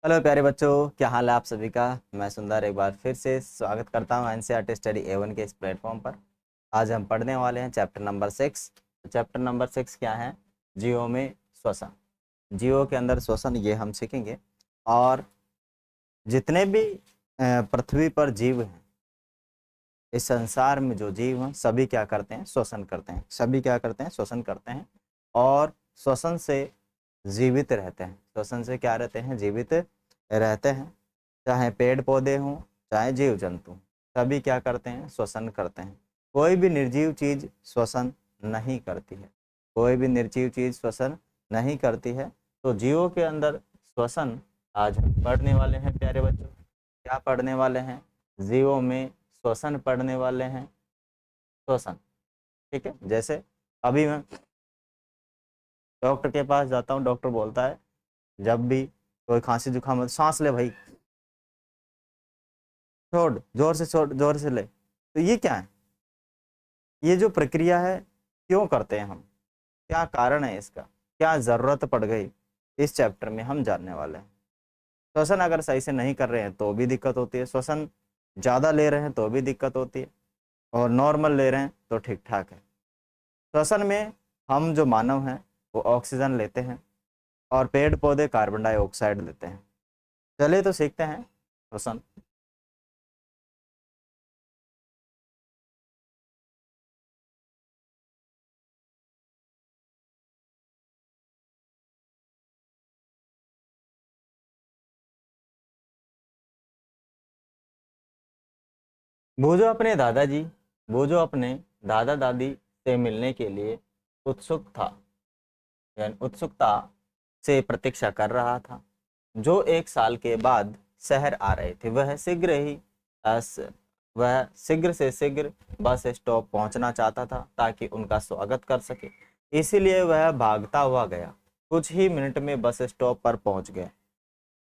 Hello प्यारे बच्चों, क्या हाल है आप सभी का। मैं सुंदर एक बार फिर से स्वागत करता हूं एनसीईआरटी स्टडी A1 के इस प्लेटफॉर्म पर। आज हम पढ़ने वाले हैं चैप्टर नंबर 6। चैप्टर नंबर 6 क्या है? जीवों में श्वसन। जीवों के अंदर श्वसन, ये हम सीखेंगे। और जितने भी पृथ्वी पर जीव हैं, इस संसार में जो जीव हैं, सभी क्या करते हैं? श्वसन करते हैं। सभी क्या करते हैं? श्वसन करते हैं। और श्वसन से जीवित रहते हैं। श्वसन से क्या रहते हैं? जीवित रहते हैं। चाहे पेड़ पौधे हों, चाहे जीव जंतु, सभी क्या करते हैं? श्वसन करते हैं। कोई भी निर्जीव चीज श्वसन नहीं करती है। कोई भी निर्जीव चीज श्वसन नहीं करती है। तो जीवों के अंदर श्वसन आज हम पढ़ने वाले हैं प्यारे बच्चों। क्या पढ़ने वाले हैं? जीवों में श्वसन पढ़ने वाले हैं। श्वसन, ठीक है। जैसे अभी मैं डॉक्टर के पास जाता हूँ, डॉक्टर बोलता है जब भी कोई खांसी जुकाम, सांस ले भाई, छोड़, जोर से छोड़, जोर से ले। तो ये क्या है? ये जो प्रक्रिया है, क्यों करते हैं हम? क्या कारण है इसका? क्या जरूरत पड़ गई? इस चैप्टर में हम जानने वाले हैं। श्वसन अगर सही से नहीं कर रहे हैं तो भी दिक्कत होती है, श्वसन ज्यादा ले रहे हैं तो भी दिक्कत होती है, और नॉर्मल ले रहे हैं तो ठीक ठाक है। श्वसन में हम जो मानव हैं वो ऑक्सीजन लेते हैं और पेड़ पौधे कार्बन डाइऑक्साइड लेते हैं। चलिए तो सीखते हैं श्वसन। वो जो अपने दादा दादी से मिलने के लिए उत्सुक था, यानी उत्सुकता से प्रतीक्षा कर रहा था, जो 1 साल के बाद शहर आ रहे थे, वह शीघ्र से शीघ्र बस स्टॉप पहुंचना चाहता था ताकि उनका स्वागत कर सके। इसीलिए वह भागता हुआ गया। कुछ ही मिनट में बस स्टॉप पर पहुंच गया।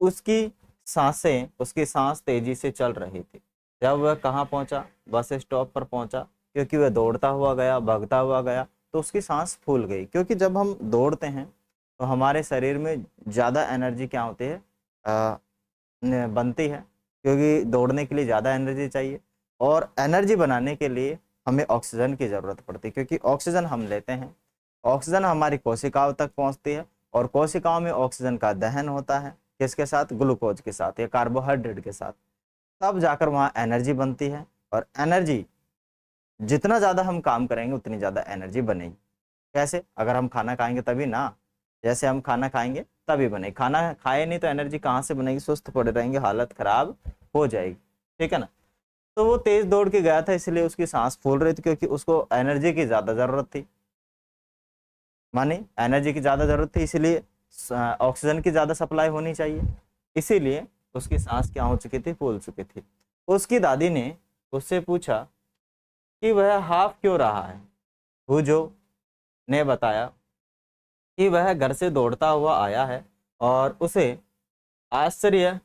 उसकी सांस तेजी से चल रही थी। जब वह कहाँ पहुंचा? बस स्टॉप पर पहुंचा। क्योंकि वह दौड़ता हुआ गया, भागता हुआ गया, तो उसकी सांस फूल गई। क्योंकि जब हम दौड़ते हैं तो हमारे शरीर में ज़्यादा एनर्जी क्या होती है? बनती है। क्योंकि दौड़ने के लिए ज़्यादा एनर्जी चाहिए, और एनर्जी बनाने के लिए हमें ऑक्सीजन की ज़रूरत पड़ती है। क्योंकि ऑक्सीजन हम लेते हैं, ऑक्सीजन हमारी कोशिकाओं तक पहुंचती है, और कोशिकाओं में ऑक्सीजन का दहन होता है। किसके साथ? ग्लूकोज के साथ या कार्बोहाइड्रेट के साथ। तब जाकर वहाँ एनर्जी बनती है, और एनर्जी जितना ज़्यादा हम काम करेंगे उतनी ज़्यादा एनर्जी बनेगी। कैसे? अगर हम खाना खाएंगे तभी ना। जैसे हम खाना खाएंगे तभी बनेगी। खाना खाए नहीं तो एनर्जी कहाँ से बनेगी? सुस्त पड़े रहेंगे, हालत खराब हो जाएगी, ठीक है ना। तो वो तेज दौड़ के गया था, इसलिए उसकी सांस फूल रही थी, क्योंकि उसको एनर्जी की ज़्यादा ज़रूरत थी। माने एनर्जी की ज़्यादा ज़रूरत थी, इसीलिए ऑक्सीजन की ज़्यादा सप्लाई होनी चाहिए। इसीलिए उसकी सांस क्या हो चुकी थी? फूल चुकी थी। उसकी दादी ने उससे पूछा कि वह हाफ क्यों रहा है। भूजो ने बताया कि वह घर से दौड़ता हुआ आया है, और उसे आश्चर्य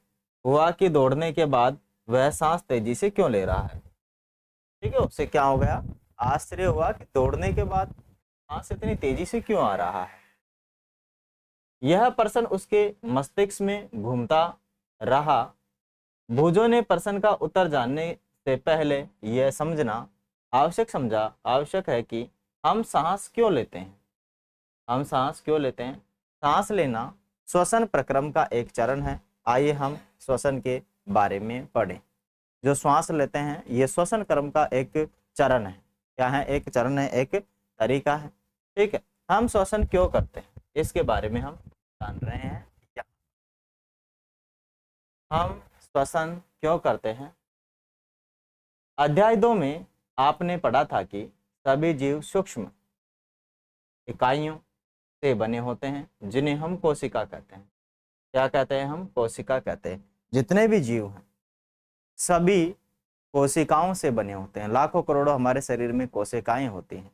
हुआ कि दौड़ने के बाद वह सांस तेजी से क्यों ले रहा है। ठीक है, उससे क्या हो गया? आश्चर्य हुआ कि दौड़ने के बाद सांस इतनी तेजी से क्यों आ रहा है। यह प्रश्न उसके मस्तिष्क में घूमता रहा। भुजो ने प्रश्न का उत्तर जानने से पहले यह समझना आवश्यक है कि हम सांस क्यों लेते हैं। हम सांस क्यों लेते हैं? सांस लेना श्वसन प्रक्रम का एक चरण है। आइए हम श्वसन के बारे में पढ़ें। जो श्वास लेते हैं ये श्वसन क्रम का एक चरण है। क्या है? एक चरण है, एक तरीका है, ठीक है। हम श्वसन क्यों करते हैं इसके बारे में हम जान रहे हैं। क्या हम श्वसन क्यों करते हैं? अध्याय 2 में आपने पढ़ा था कि सभी जीव सूक्ष्म इकाइयों से बने होते हैं, जिन्हें हम कोशिका कहते हैं। क्या कहते हैं? हम कोशिका कहते हैं। जितने भी जीव हैं सभी कोशिकाओं से बने होते हैं। लाखों करोड़ों हमारे शरीर में कोशिकाएं होती हैं,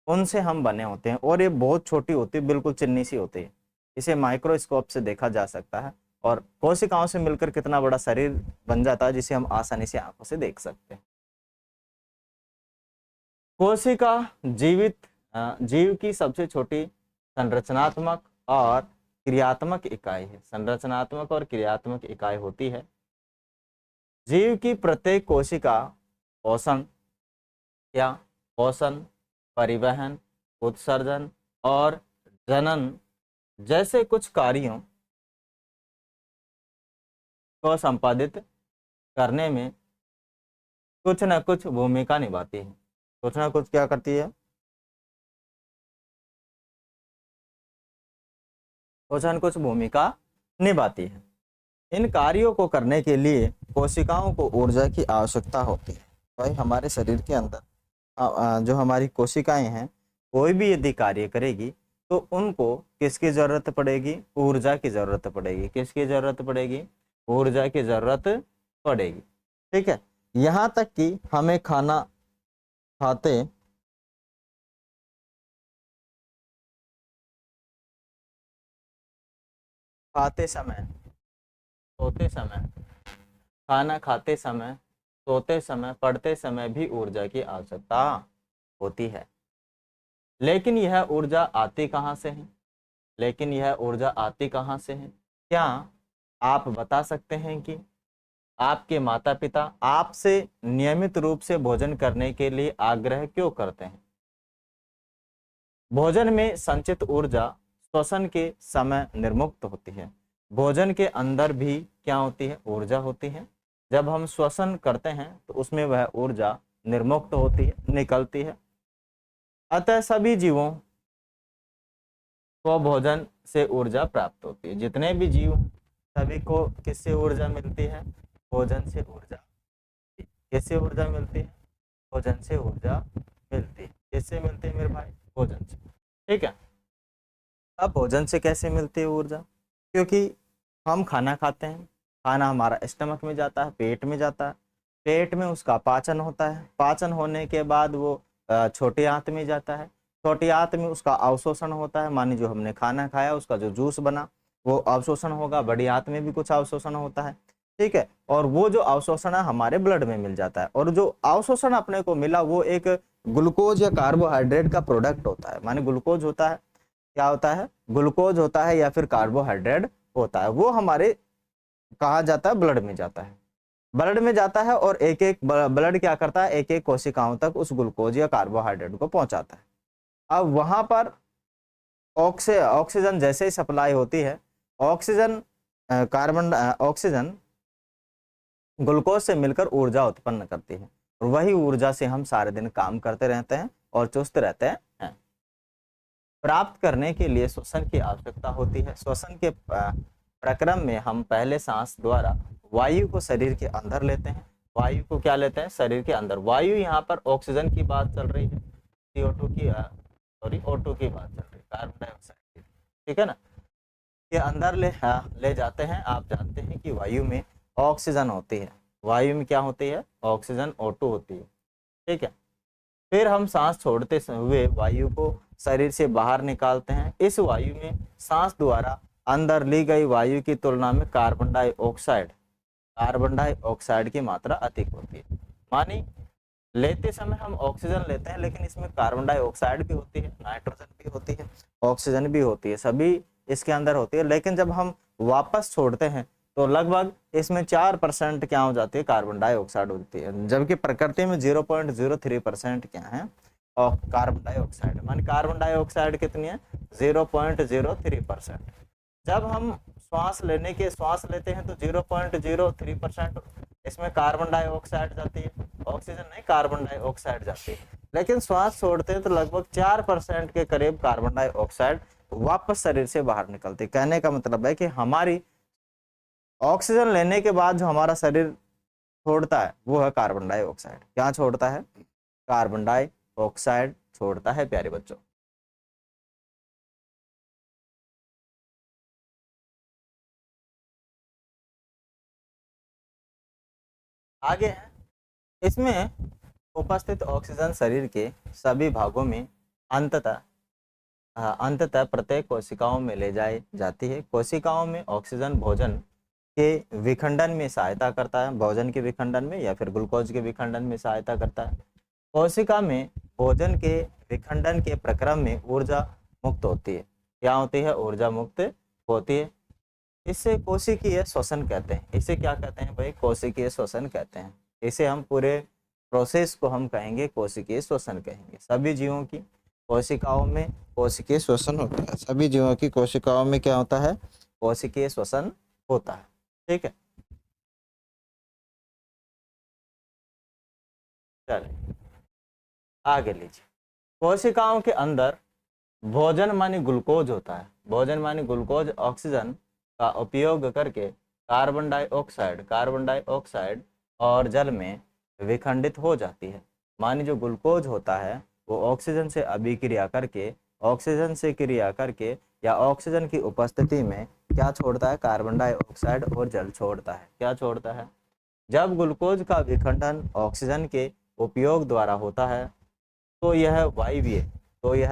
उनसे हम बने होते हैं। और ये बहुत छोटी होती है, बिल्कुल चिन्नी सी होती है। इसे माइक्रोस्कोप से देखा जा सकता है, और कोशिकाओं से मिलकर कितना बड़ा शरीर बन जाता है, जिसे हम आसानी से आंखों से देख सकते हैं। कोशिका जीव की सबसे छोटी संरचनात्मक और क्रियात्मक इकाई है, संरचनात्मक और क्रियात्मक इकाई होती है। जीव की प्रत्येक कोशिका पोषण या पोषण, परिवहन, उत्सर्जन और जनन जैसे कुछ कार्यों को संपादित करने में कुछ न कुछ भूमिका निभाती है। कुछ ना कुछ क्या करती है, कुछ न कुछ भूमिका निभाती है। इन कार्यों को करने के लिए कोशिकाओं को ऊर्जा की आवश्यकता होती है। भाई हमारे शरीर के अंदर जो हमारी कोशिकाएं हैं, कोई भी यदि कार्य करेगी तो उनको किसकी जरूरत पड़ेगी, ऊर्जा की जरूरत पड़ेगी। किसकी जरूरत पड़ेगी, ऊर्जा की जरूरत पड़ेगी। ठीक है, यहाँ तक कि हमें खाना खाते समय, सोते समय, खाना खाते समय, सोते समय, पढ़ते समय भी ऊर्जा की आवश्यकता होती है। लेकिन यह ऊर्जा आती कहाँ से है, लेकिन यह ऊर्जा आती कहाँ से है? क्या आप बता सकते हैं कि आपके माता पिता आपसे नियमित रूप से भोजन करने के लिए आग्रह क्यों करते हैं? भोजन में संचित ऊर्जा श्वसन के समय निर्मुक्त होती है। भोजन के अंदर भी क्या होती है, ऊर्जा होती है। जब हम श्वसन करते हैं तो उसमें वह ऊर्जा निर्मुक्त होती है, निकलती है। अतः सभी जीवों को भोजन से ऊर्जा प्राप्त होती है। जितने भी जीव, सभी को किससे ऊर्जा मिलती है, भोजन से ऊर्जा। किससे ऊर्जा मिलती है, भोजन से ऊर्जा मिलती है। किससे मिलती है मेरे भाई, भोजन से। ठीक है, अब भोजन से कैसे मिलती है ऊर्जा? क्योंकि हम खाना खाते हैं, खाना हमारा स्टमक में जाता है, पेट में जाता है, पेट में उसका पाचन होता है, पाचन होने के बाद वो छोटी आंत में जाता है, छोटी आंत में उसका अवशोषण होता है। मानी जो हमने खाना खाया उसका जो जूस बना वो अवशोषण होगा, बड़ी आंत में भी कुछ अवशोषण होता है। ठीक है, और वो जो अवशोषण है हमारे ब्लड में मिल जाता है, और जो अवशोषण अपने को मिला वो एक ग्लूकोज या कार्बोहाइड्रेट का प्रोडक्ट होता है। माने ग्लूकोज होता है, क्या होता है, ग्लूकोज होता है या फिर कार्बोहाइड्रेट होता है। वो हमारे कहा जाता है ब्लड में जाता है, ब्लड में जाता है, और एक एक ब्लड क्या करता है, एक एक कोशिकाओं तक उस ग्लूकोज या कार्बोहाइड्रेट को पहुंचाता है। अब वहां पर ऑक्सीजन जैसे ही सप्लाई होती है, ऑक्सीजन ऑक्सीजन ग्लूकोज से मिलकर ऊर्जा उत्पन्न करती है, और वही ऊर्जा से हम सारे दिन काम करते रहते हैं और चुस्त रहते हैं। प्राप्त करने के लिए श्वसन की आवश्यकता होती है। श्वसन के प्रक्रम में हम पहले सांस द्वारा वायु को शरीर के अंदर लेते हैं। वायु को क्या लेते हैं, शरीर के अंदर। वायु यहाँ पर ऑक्सीजन की बात चल रही है, CO2 की O2 की बात चल रही है, कार्बन डाइऑक्साइड की। ठीक है ना, के अंदर ले जाते हैं। आप जानते हैं कि वायु में ऑक्सीजन होती है, वायु में क्या होती है, ऑक्सीजन O2 होती है। ठीक है, फिर हम सांस छोड़ते हुए वायु को शरीर से बाहर निकालते हैं। इस वायु में सांस द्वारा अंदर ली गई वायु की तुलना में कार्बन डाइऑक्साइड की मात्रा अधिक होती है। मानी लेते समय हम ऑक्सीजन लेते हैं, लेकिन इसमें कार्बन डाइऑक्साइड भी होती है, नाइट्रोजन भी होती है, ऑक्सीजन भी होती है, सभी इसके अंदर होती है। लेकिन जब हम वापस छोड़ते हैं तो लगभग इसमें 4% क्या हो जाती है, कार्बन डाइऑक्साइड होती है, जबकि प्रकृति में 0.03% क्या है, और कार्बन डाइऑक्साइड। मान कार्बन डाइऑक्साइड कितनी है, 0.03%। जब हम श्वास लेते हैं तो 0.03% इसमें कार्बन डाइऑक्साइड जाती है, ऑक्सीजन नहीं, कार्बन डाइऑक्साइड जाती है। लेकिन श्वास छोड़ते हैं तो लगभग 4% के करीब कार्बन डाइऑक्साइड वापस शरीर से बाहर निकलती है। कहने का मतलब है कि हमारी ऑक्सीजन लेने के बाद जो हमारा शरीर छोड़ता है वो है कार्बन डाइऑक्साइड। क्या छोड़ता है, कार्बन डाइऑक्साइड छोड़ता है प्यारे बच्चों। आगे है, इसमें उपस्थित ऑक्सीजन शरीर के सभी भागों में अंततः प्रत्येक कोशिकाओं में ले जाई जाती है। कोशिकाओं में ऑक्सीजन भोजन के विखंडन में सहायता करता है, भोजन के विखंडन में या फिर ग्लूकोज के विखंडन में सहायता करता है। कोशिका में भोजन के विखंडन के प्रक्रम में ऊर्जा मुक्त होती है। क्या होती है, ऊर्जा मुक्त होती है। इसे कोशिकीय श्वसन कहते हैं। इसे क्या कहते हैं भाई? कोशिकीय श्वसन कहते हैं। इसे हम पूरे प्रोसेस को हम कहेंगे कोशिकीय श्वसन कहेंगे। सभी जीवों की कोशिकाओं में कोशिकीय श्वसन होता है। सभी जीवों की कोशिकाओं में क्या होता है? कोशिकीय श्वसन होता है। ठीक है, चलिए आगे लीजिए। कोशिकाओं के अंदर भोजन मानी ग्लूकोज होता है। भोजन मानी ग्लूकोज ऑक्सीजन का उपयोग करके कार्बन डाइऑक्साइड और जल में विखंडित हो जाती है। मानी जो ग्लूकोज होता है वो ऑक्सीजन से अभिक्रिया करके, ऑक्सीजन से क्रिया करके या ऑक्सीजन की उपस्थिति में क्या छोड़ता है? कार्बन डाइऑक्साइड और जल छोड़ता है। क्या छोड़ता है? जब ग्लूकोज का विखंडन ऑक्सीजन के उपयोग द्वारा होता है तो यह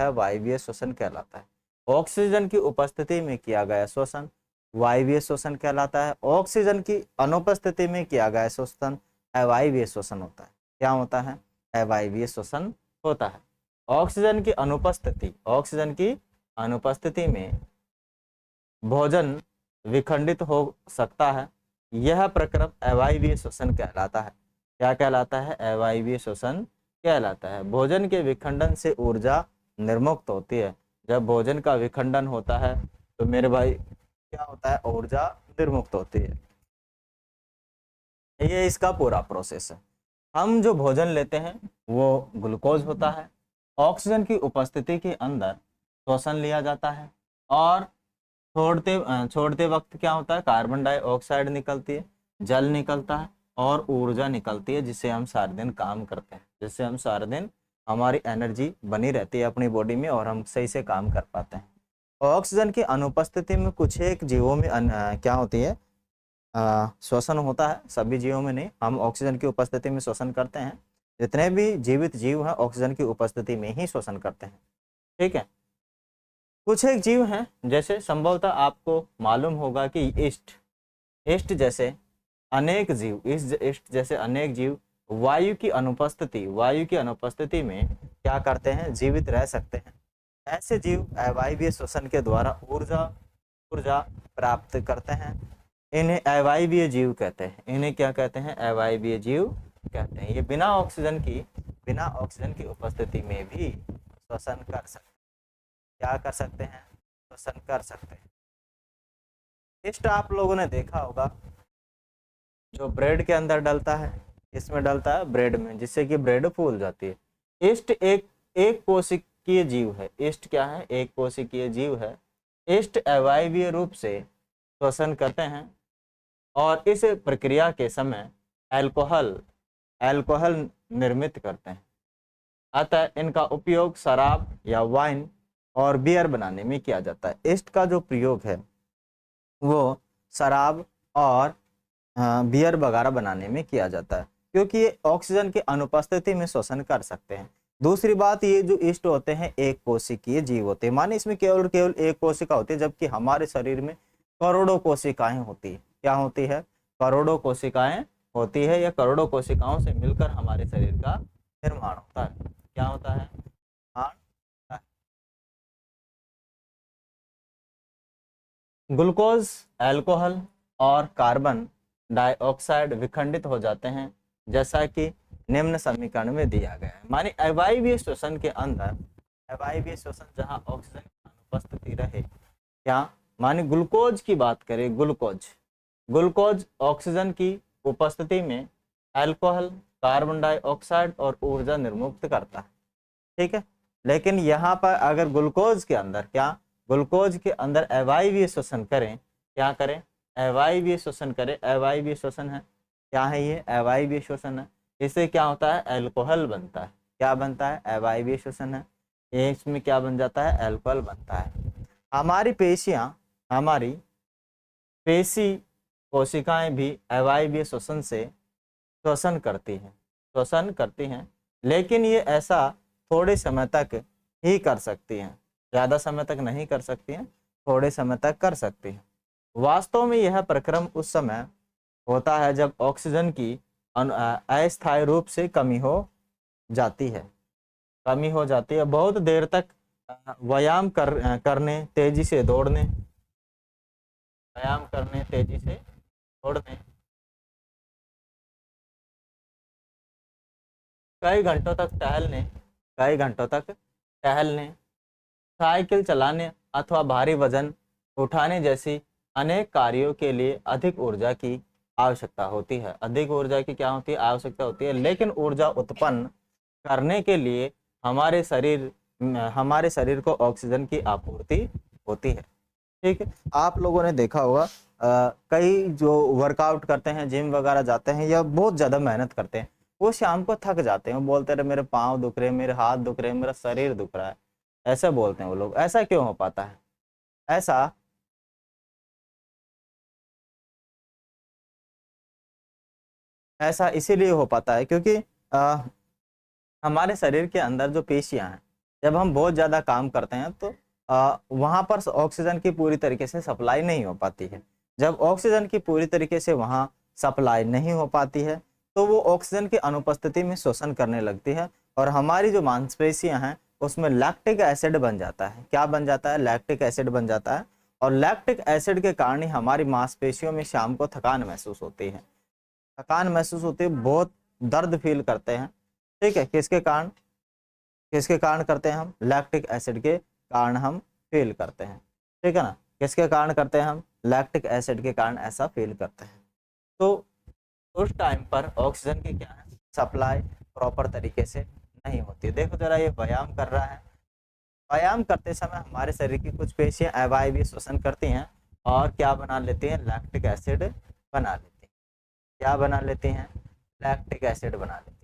वायवीय श्वसन कहलाता है। ऑक्सीजन की उपस्थिति में किया गया श्वसन वायवीय श्वसन कहलाता है। ऑक्सीजन की अनुपस्थिति में किया गया श्वसन अवायवीय श्वसन होता है। क्या होता है? अवायवीय श्वसन होता है। ऑक्सीजन की अनुपस्थिति में भोजन विखंडित हो सकता है। यह प्रक्रम अवायवीय श्वसन कहलाता है। क्या कहलाता है? अवायवीय श्वसन कहलाता है। भोजन के विखंडन से ऊर्जा निर्मुक्त होती है। जब भोजन का विखंडन होता है तो मेरे भाई क्या होता है? ऊर्जा निर्मुक्त होती है। ये इसका पूरा प्रोसेस है। हम जो भोजन लेते हैं वो ग्लूकोज होता है। ऑक्सीजन की उपस्थिति के अंदर श्वसन लिया जाता है और छोड़ते वक्त क्या होता है? कार्बन डाइऑक्साइड निकलती है, जल निकलता है और ऊर्जा निकलती है, जिससे हम सारे दिन काम करते हैं, जिससे हम सारे दिन हमारी एनर्जी बनी रहती है अपनी बॉडी में और हम सही से काम कर पाते हैं। ऑक्सीजन की अनुपस्थिति में कुछ एक जीवों में क्या होती है? श्वसन होता है। सभी जीवों में नहीं, हम ऑक्सीजन की उपस्थिति में श्वसन करते हैं। जितने भी जीवित जीव हैं ऑक्सीजन की उपस्थिति में ही श्वसन करते हैं। ठीक है, कुछ एक जीव हैं जैसे संभवतः आपको मालूम होगा कि ईस्ट जैसे अनेक जीव वायु की अनुपस्थिति में क्या करते हैं? जीवित रह सकते हैं। ऐसे जीव अवायवीय श्वसन के द्वारा ऊर्जा प्राप्त करते हैं। इन्हें अवायवीय जीव कहते हैं। इन्हें क्या कहते हैं? अवायवीय जीव कहते हैं। ये बिना ऑक्सीजन की उपस्थिति में भी श्वसन कर सकते हैं। क्या कर सकते हैं? श्वसन कर सकते हैं। ईस्ट आप लोगों ने देखा होगा जो ब्रेड के अंदर डलता है, इसमें डलता है ब्रेड में, जिससे कि ब्रेड फूल जाती है। ईस्ट एक कोशिकीय जीव है। ईस्ट क्या है? एक कोशिकीय जीव है। ईस्ट अवायवीय रूप से श्वसन करते हैं और इस प्रक्रिया के समय अल्कोहल निर्मित करते हैं। अतः इनका उपयोग शराब या वाइन और बियर बनाने में किया जाता है। ईस्ट का जो प्रयोग है वो शराब और बियर वगैरह बनाने में किया जाता है, क्योंकि ये ऑक्सीजन की अनुपस्थिति में श्वसन कर सकते हैं। दूसरी बात, ये जो ईस्ट होते हैं एक कोशिकीय जीव होते हैं, माने इसमें केवल एक कोशिका होती है, जबकि हमारे शरीर में करोड़ों कोशिकाएं होती है। क्या होती है? करोड़ों कोशिकाएं होती है। या करोड़ों कोशिकाओं से मिलकर हमारे शरीर का निर्माण होता है। क्या होता है? ग्लूकोज, अल्कोहल और कार्बन डाइऑक्साइड विखंडित हो जाते हैं, जैसा कि निम्न समीकरण में दिया गया है। माने अवायवीय श्वसन के अंदर, अवायवीय श्वसन जहां ऑक्सीजन की अनुपस्थिति रहे, क्या माने ग्लूकोज की बात करें, ग्लूकोज ऑक्सीजन की उपस्थिति में अल्कोहल, कार्बन डाइऑक्साइड और ऊर्जा निर्मुक्त करता है। ठीक है, लेकिन यहाँ पर अगर ग्लूकोज के अंदर अवायवीय श्वसन करें, क्या करें? अवायवीय श्वसन करें। अवायवीय श्वसन है, क्या है ये? अवायवीय श्वसन है। इससे क्या होता है? अल्कोहल बनता है। क्या बनता है? अवायवीय श्वसन है, इसमें क्या बन जाता है? अल्कोहल बनता है। हमारी पेशी कोशिकाएं भी अवायवीय श्वसन से श्वसन करती हैं, लेकिन ये ऐसा थोड़े समय तक ही कर सकती हैं, ज़्यादा समय तक नहीं कर सकती हैं, थोड़े समय तक कर सकती हैं। वास्तव में यह प्रक्रम उस समय होता है जब ऑक्सीजन की अस्थायी रूप से कमी हो जाती है। बहुत देर तक व्यायाम करने, तेजी से दौड़ने व्यायाम करने, तेजी से दौड़ने, कई घंटों तक टहलने, कई घंटों तक टहलने, साइकिल चलाने अथवा भारी वजन उठाने जैसी अनेक कार्यों के लिए अधिक ऊर्जा की आवश्यकता होती है। अधिक ऊर्जा की क्या होती है? आवश्यकता होती है। लेकिन ऊर्जा उत्पन्न करने के लिए हमारे शरीर को ऑक्सीजन की आपूर्ति होती है। ठीक है, आप लोगों ने देखा होगा कई जो वर्कआउट करते हैं, जिम वगैरह जाते हैं या बहुत ज्यादा मेहनत करते हैं, वो शाम को थक जाते हैं, वो बोलते रहे मेरे पाँव दुख रहे, मेरे हाथ दुख रहे, मेरा शरीर दुख रहा है, ऐसा बोलते हैं वो लोग। ऐसा क्यों हो पाता है? ऐसा ऐसा इसीलिए हो पाता है क्योंकि हमारे शरीर के अंदर जो पेशियां हैं, जब हम बहुत ज़्यादा काम करते हैं तो वहाँ पर ऑक्सीजन की पूरी तरीके से सप्लाई नहीं हो पाती है। जब ऑक्सीजन की पूरी तरीके से वहाँ सप्लाई नहीं हो पाती है तो वो ऑक्सीजन की अनुपस्थिति में शोषण करने लगती है और हमारी जो मांसपेशियां हैं उसमें लैक्टिक एसिड बन जाता है। क्या बन जाता है? लैक्टिक एसिड बन जाता है। और लैक्टिक एसिड के कारण ही हमारी मांसपेशियों में शाम को थकान महसूस होती है। थकान महसूस होती है, बहुत दर्द फील करते हैं। ठीक है, किसके कारण करते हैं हम? लैक्टिक एसिड के कारण हम फील करते हैं। ठीक है ना, किसके कारण करते हैं हम? लैक्टिक एसिड के कारण ऐसा फील करते हैं। तो उस टाइम पर ऑक्सीजन की क्या है? सप्लाई प्रॉपर तरीके से नहीं होती। देखो जरा, ये व्यायाम कर रहा है, व्यायाम करते समय हमारे शरीर की कुछ पेशियां अवायवीय श्वसन करती हैं और क्या बना लेती हैं? लैक्टिक एसिड बना लेती हैं। क्या बना लेती हैं? लैक्टिक एसिड बना लेती हैं।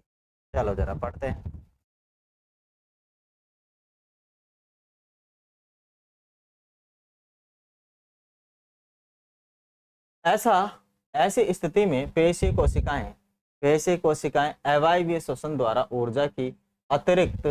चलो जरा पढ़ते हैं। ऐसा ऐसी स्थिति में पेशी कोशिकाएं अवायवीय श्वसन द्वारा ऊर्जा की अतिरिक्त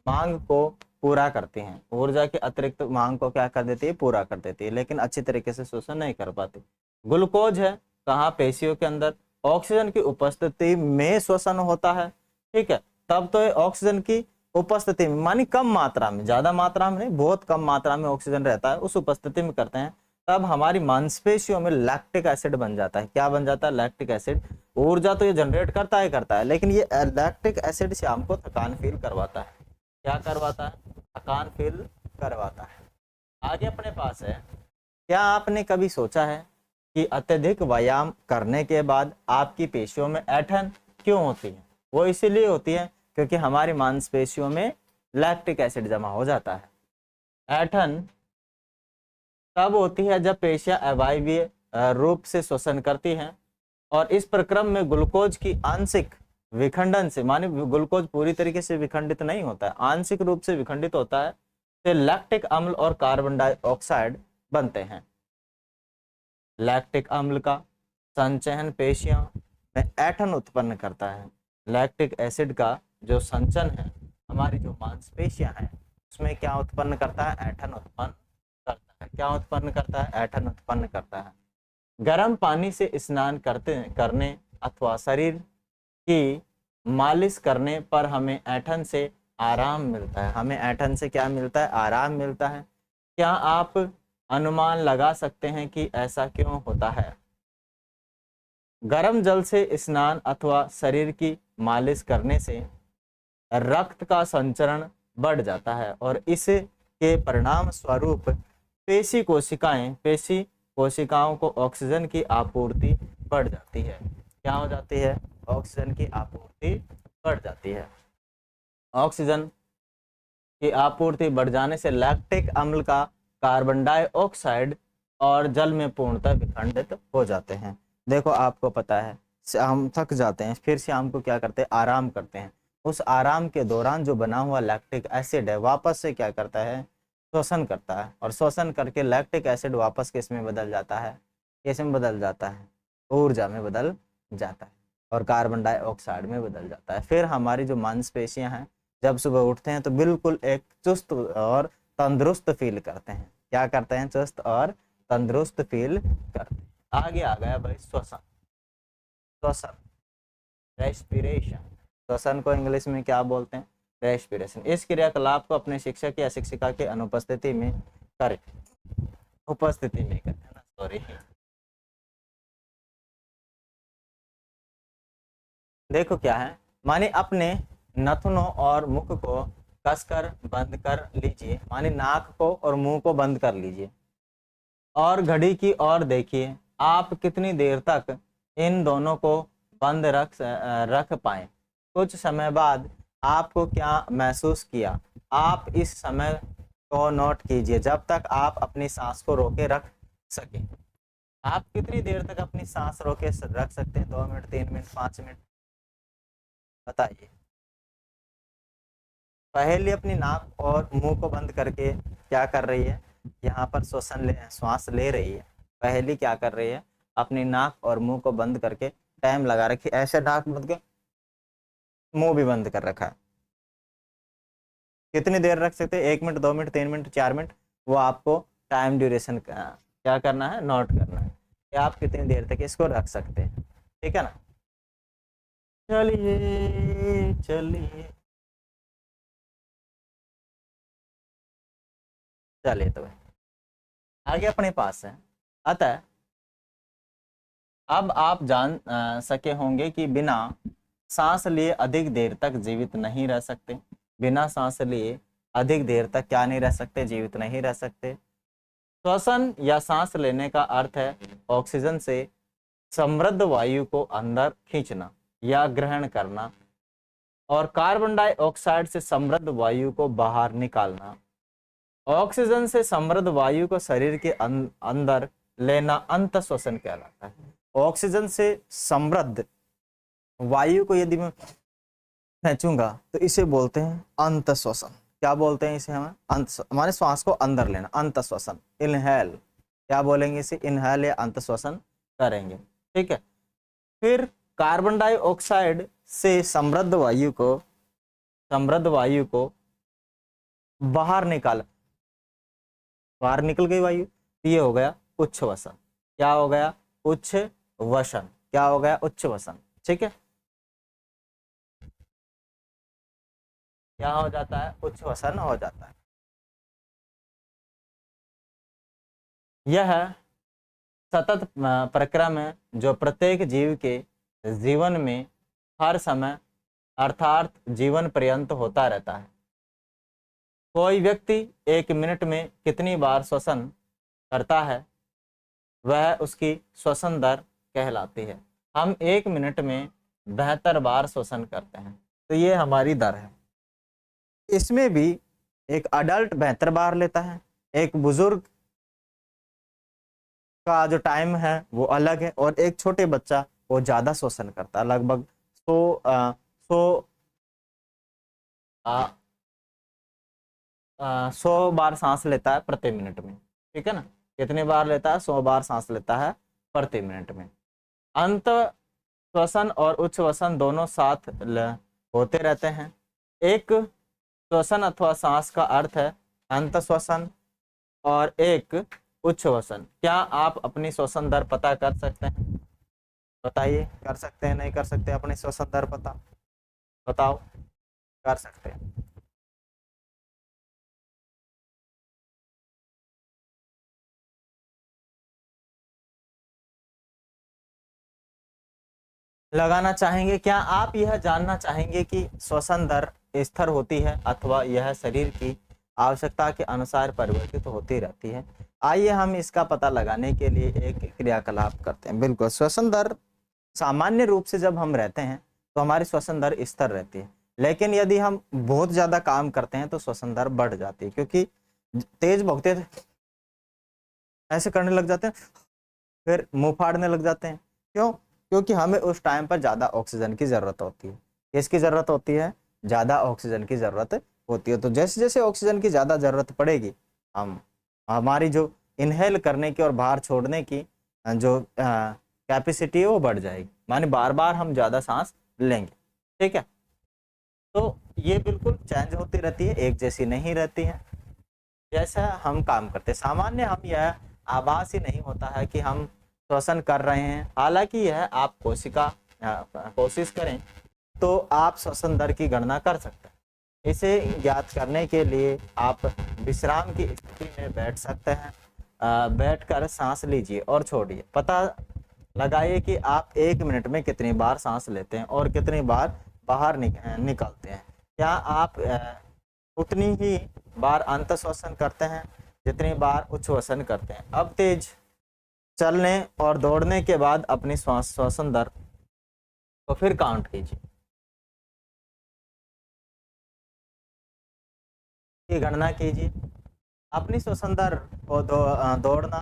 मांग को पूरा करती हैं। ऊर्जा की अतिरिक्त मांग को क्या कर देती है? पूरा कर देती है, लेकिन अच्छी तरीके से श्वसन नहीं कर पाती। ग्लूकोज है कहाँ? पेशियों के अंदर। ऑक्सीजन की उपस्थिति में श्वसन होता है। ठीक है, तब तो ऑक्सीजन की उपस्थिति में, मानी कम मात्रा में, ज्यादा मात्रा में नहीं, बहुत कम मात्रा में ऑक्सीजन रहता है, उस उपस्थिति में करते हैं, तब हमारी मांसपेशियों में लैक्टिक एसिड बन जाता है। क्या बन जाता है? Lactic acid. ऊर्जा तो ये जनरेट करता है, लेकिन ये लैक्टिक एसिड से हमको थकान फील करवाता है। क्या करवाता है? थकान फील करवाता है। आगे अपने पास है, क्या आपने कभी सोचा है कि अत्यधिक व्यायाम करने के बाद आपकी पेशियों में ऐंठन क्यों होती है? वो इसीलिए होती है क्योंकि हमारी मांसपेशियों में लैक्टिक एसिड जमा हो जाता है। ऐंठन तब होती है जब पेशियां अवायवीय रूप से श्वसन करती हैं और इस प्रक्रम में ग्लूकोज की आंशिक विखंडन से, माने ग्लूकोज पूरी तरीके से विखंडित नहीं होता है, आंशिक रूप से विखंडित होता है, तो लैक्टिक अम्ल और कार्बन डाइऑक्साइड बनते हैं। लैक्टिक अम्ल का संचयन पेशियों में ऐंठन उत्पन्न करता है। लैक्टिक एसिड का जो संचयन है हमारी जो मांसपेशियां हैं उसमें क्या उत्पन्न करता है? ऐंठन उत्पन्न करता है। क्या उत्पन्न करता है? ऐंठन उत्पन्न करता है। गर्म पानी से स्नान करने अथवा शरीर की मालिश करने पर हमें ऐंठन से आराम मिलता है। हमें ऐंठन से क्या मिलता है? आराम मिलता है। क्या आप अनुमान लगा सकते हैं कि ऐसा क्यों होता है? गर्म जल से स्नान अथवा शरीर की मालिश करने से रक्त का संचरण बढ़ जाता है और इसके परिणाम स्वरूप पेशी कोशिकाओं को ऑक्सीजन की आपूर्ति बढ़ जाती है। क्या हो जाती है? ऑक्सीजन की आपूर्ति बढ़ जाती है। ऑक्सीजन की आपूर्ति बढ़ जाने से लैक्टिक अम्ल का कार्बन डाइऑक्साइड और जल में पूर्णतः विखंडित हो जाते हैं। देखो आपको पता है, हम थक जाते हैं, फिर से हमको क्या करते हैं? आराम करते हैं। उस आराम के दौरान जो बना हुआ लैक्टिक एसिड है वापस से क्या करता है? श्वसन करता है और श्वसन करके लैक्टिक एसिड वापस किस में बदल जाता है? किस में बदल जाता है? ऊर्जा में बदल जाता है और कार्बन डाइऑक्साइड में बदल जाता है। फिर हमारी जो मांसपेशियां हैं जब सुबह उठते हैं तो बिल्कुल एक चुस्त और तंदुरुस्त फील करते हैं। क्या करते हैं? चुस्त और तंदुरुस्त फील करते हैं। आगे आ गया भाई श्वसन। श्वसन, रेस्पिरेशन। श्वसन को इंग्लिश में क्या बोलते हैं? रेस्पिरेशन। इस क्रियाकलाप को अपने शिक्षक या शिक्षिका के अनुपस्थिति में करें, उपस्थिति में करें ना, सॉरी। देखो क्या है, माने अपने नथनों और मुख को कसकर बंद कर लीजिए, माने नाक को और मुंह को बंद कर लीजिए और घड़ी की ओर देखिए, आप कितनी देर तक इन दोनों को बंद रख पाए। कुछ समय बाद आपको क्या महसूस किया, आप इस समय को नोट कीजिए जब तक आप अपनी सांस को रोके रख सकें। आप कितनी देर तक अपनी सांस रोके रख सकते हैं? 2 मिनट, 3 मिनट, 5 मिनट, बताइए। पहले अपनी नाक और मुंह को बंद करके क्या कर रही है, यहाँ पर श्वास ले रही है। पहली क्या कर रही है, अपनी नाक और मुंह को बंद करके टाइम लगा रखी, ऐसे नाक बंद कर, मुंह भी बंद कर रखा है। कितनी देर रख सकते हैं? 1 मिनट, 2 मिनट, 3 मिनट, 4 मिनट, वो आपको टाइम ड्यूरेशन क्या करना है, नोट करना है कि आप कितनी देर तक इसको रख सकते हैं। ठीक है ना। चलिए चलिए चलिए, तो आगे अपने पास है। अतः अब आप जान सके होंगे कि बिना सांस लिए अधिक देर तक जीवित नहीं रह सकते। बिना सांस लिए अधिक देर तक क्या नहीं रह सकते, जीवित नहीं रह सकते। श्वसन या सांस लेने का अर्थ है ऑक्सीजन से समृद्ध वायु को अंदर खींचना या ग्रहण करना और कार्बन डाइऑक्साइड से समृद्ध वायु को बाहर निकालना। ऑक्सीजन से समृद्ध वायु को शरीर के अंदर लेना अंत श्वसन कहलाता है। ऑक्सीजन से समृद्ध वायु को यदि मैं खींचूंगा तो इसे बोलते हैं अंत श्वसन। क्या बोलते हैं इसे? हमें अंत, हमारे श्वास को अंदर लेना, अंत श्वसन, इनहेल। क्या बोलेंगे इसे? इनहेल या अंत श्वसन करेंगे। ठीक है। फिर कार्बन डाइऑक्साइड से समृद्ध वायु को बाहर निकाल, बाहर निकल गई वायु, ये हो गया उच्छ्वसन। क्या हो गया? उच्छ्वसन। क्या हो गया? उच्छ्वसन। ठीक है। क्या हो जाता है? उच्छ्वसन हो जाता है। यह सतत प्रक्रम है जो प्रत्येक जीव के जीवन में हर समय अर्थात जीवन पर्यंत होता रहता है। कोई व्यक्ति 1 मिनट में कितनी बार श्वसन करता है, वह उसकी श्वसन दर कहलाती है। हम 1 मिनट में 72 बार श्वसन करते हैं, तो ये हमारी दर है। इसमें भी एक अडल्ट 72 बार लेता है, एक बुजुर्ग का जो टाइम है वो अलग है, और एक छोटे बच्चा वो ज्यादा श्वसन करता है, लगभग 100 बार सांस लेता है प्रति मिनट में। ठीक है ना। कितनी बार लेता है? 100 बार सांस लेता है प्रति मिनट में। अंत श्वसन और उच्छ्वसन दोनों साथ होते रहते हैं। एक श्वसन अथवा सांस का अर्थ है अंत श्वसन और एक उच्छ्वसन। क्या आप अपनी श्वसन दर पता कर सकते हैं? बताइए, कर सकते हैं नहीं कर सकते? अपनी श्वसन दर पता बताओ। कर सकते हैं। लगाना चाहेंगे? क्या आप यह जानना चाहेंगे कि श्वसन दर स्थिर होती है अथवा यह शरीर की आवश्यकता के अनुसार परिवर्तित होती रहती है? आइए हम इसका पता लगाने के लिए एक क्रियाकलाप करते हैं। बिल्कुल, श्वसन दर सामान्य रूप से जब हम रहते हैं तो हमारी श्वसन दर स्थिर रहती है, लेकिन यदि हम बहुत ज्यादा काम करते हैं तो श्वसन दर बढ़ जाती है, क्योंकि तेज भोगते ऐसे करने लग जाते हैं, फिर मुंह फाड़ने लग जाते हैं। क्यों? क्योंकि हमें उस टाइम पर ज्यादा ऑक्सीजन की जरूरत होती है। किसकी जरूरत होती है? ज्यादा ऑक्सीजन की जरूरत होती है। तो जैसे जैसे ऑक्सीजन की ज्यादा जरूरत पड़ेगी, हमारी जो इनहेल करने की और बाहर छोड़ने की जो कैपेसिटी है वो बढ़ जाएगी, माने बार बार हम ज्यादा सांस लेंगे। ठीक है। तो ये बिल्कुल चेंज होती रहती है, एक जैसी नहीं रहती है जैसा हम काम करते। सामान्य हम यह आभास ही नहीं होता है कि हम श्वसन कर रहे हैं। हालांकि यह आप कोशिश करें तो आप श्वसन दर की गणना कर सकते हैं। इसे ज्ञात करने के लिए आप विश्राम की स्थिति में बैठ सकते हैं। बैठकर सांस लीजिए और छोड़िए। पता लगाइए कि आप 1 मिनट में कितनी बार सांस लेते हैं और कितनी बार बाहर निकालते हैं। क्या आप उतनी ही बार अंत श्वसन करते हैं जितनी बार उच्छ्वसन करते हैं। अब तेज चलने और दौड़ने के बाद अपनी श्वास श्वसन दर को फिर काउंट कीजिए, की गणना कीजिए। अपनी श्वसन दर को दौड़ना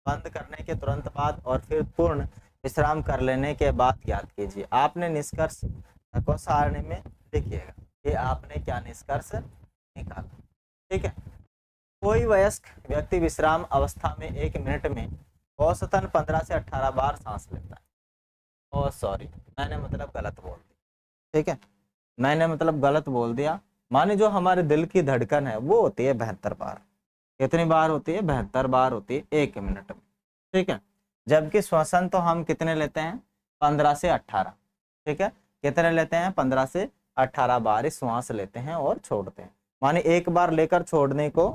बंद करने के तुरंत बाद और फिर पूर्ण विश्राम कर लेने के बाद ज्ञात कीजिए। आपने निष्कर्ष को सारणी में लिखिएगा कि आपने क्या निष्कर्ष निकाला। ठीक है। कोई वयस्क व्यक्ति विश्राम अवस्था में 1 मिनट में औसतन 15 से 18 बार सांस लेता है। और सॉरी, मैंने मतलब गलत बोल दिया। ठीक है, मैंने मतलब गलत बोल दिया। माने जो हमारे दिल की धड़कन है वो होती है 72 बार। कितनी बार होती है? 72 बार होती है 1 मिनट में। ठीक है। जबकि श्वसन तो हम कितने लेते हैं? 15 से 18। ठीक है, कितने लेते हैं? 15 से 18 बार इस श्वास लेते हैं और छोड़ते हैं। माने एक बार लेकर छोड़ने को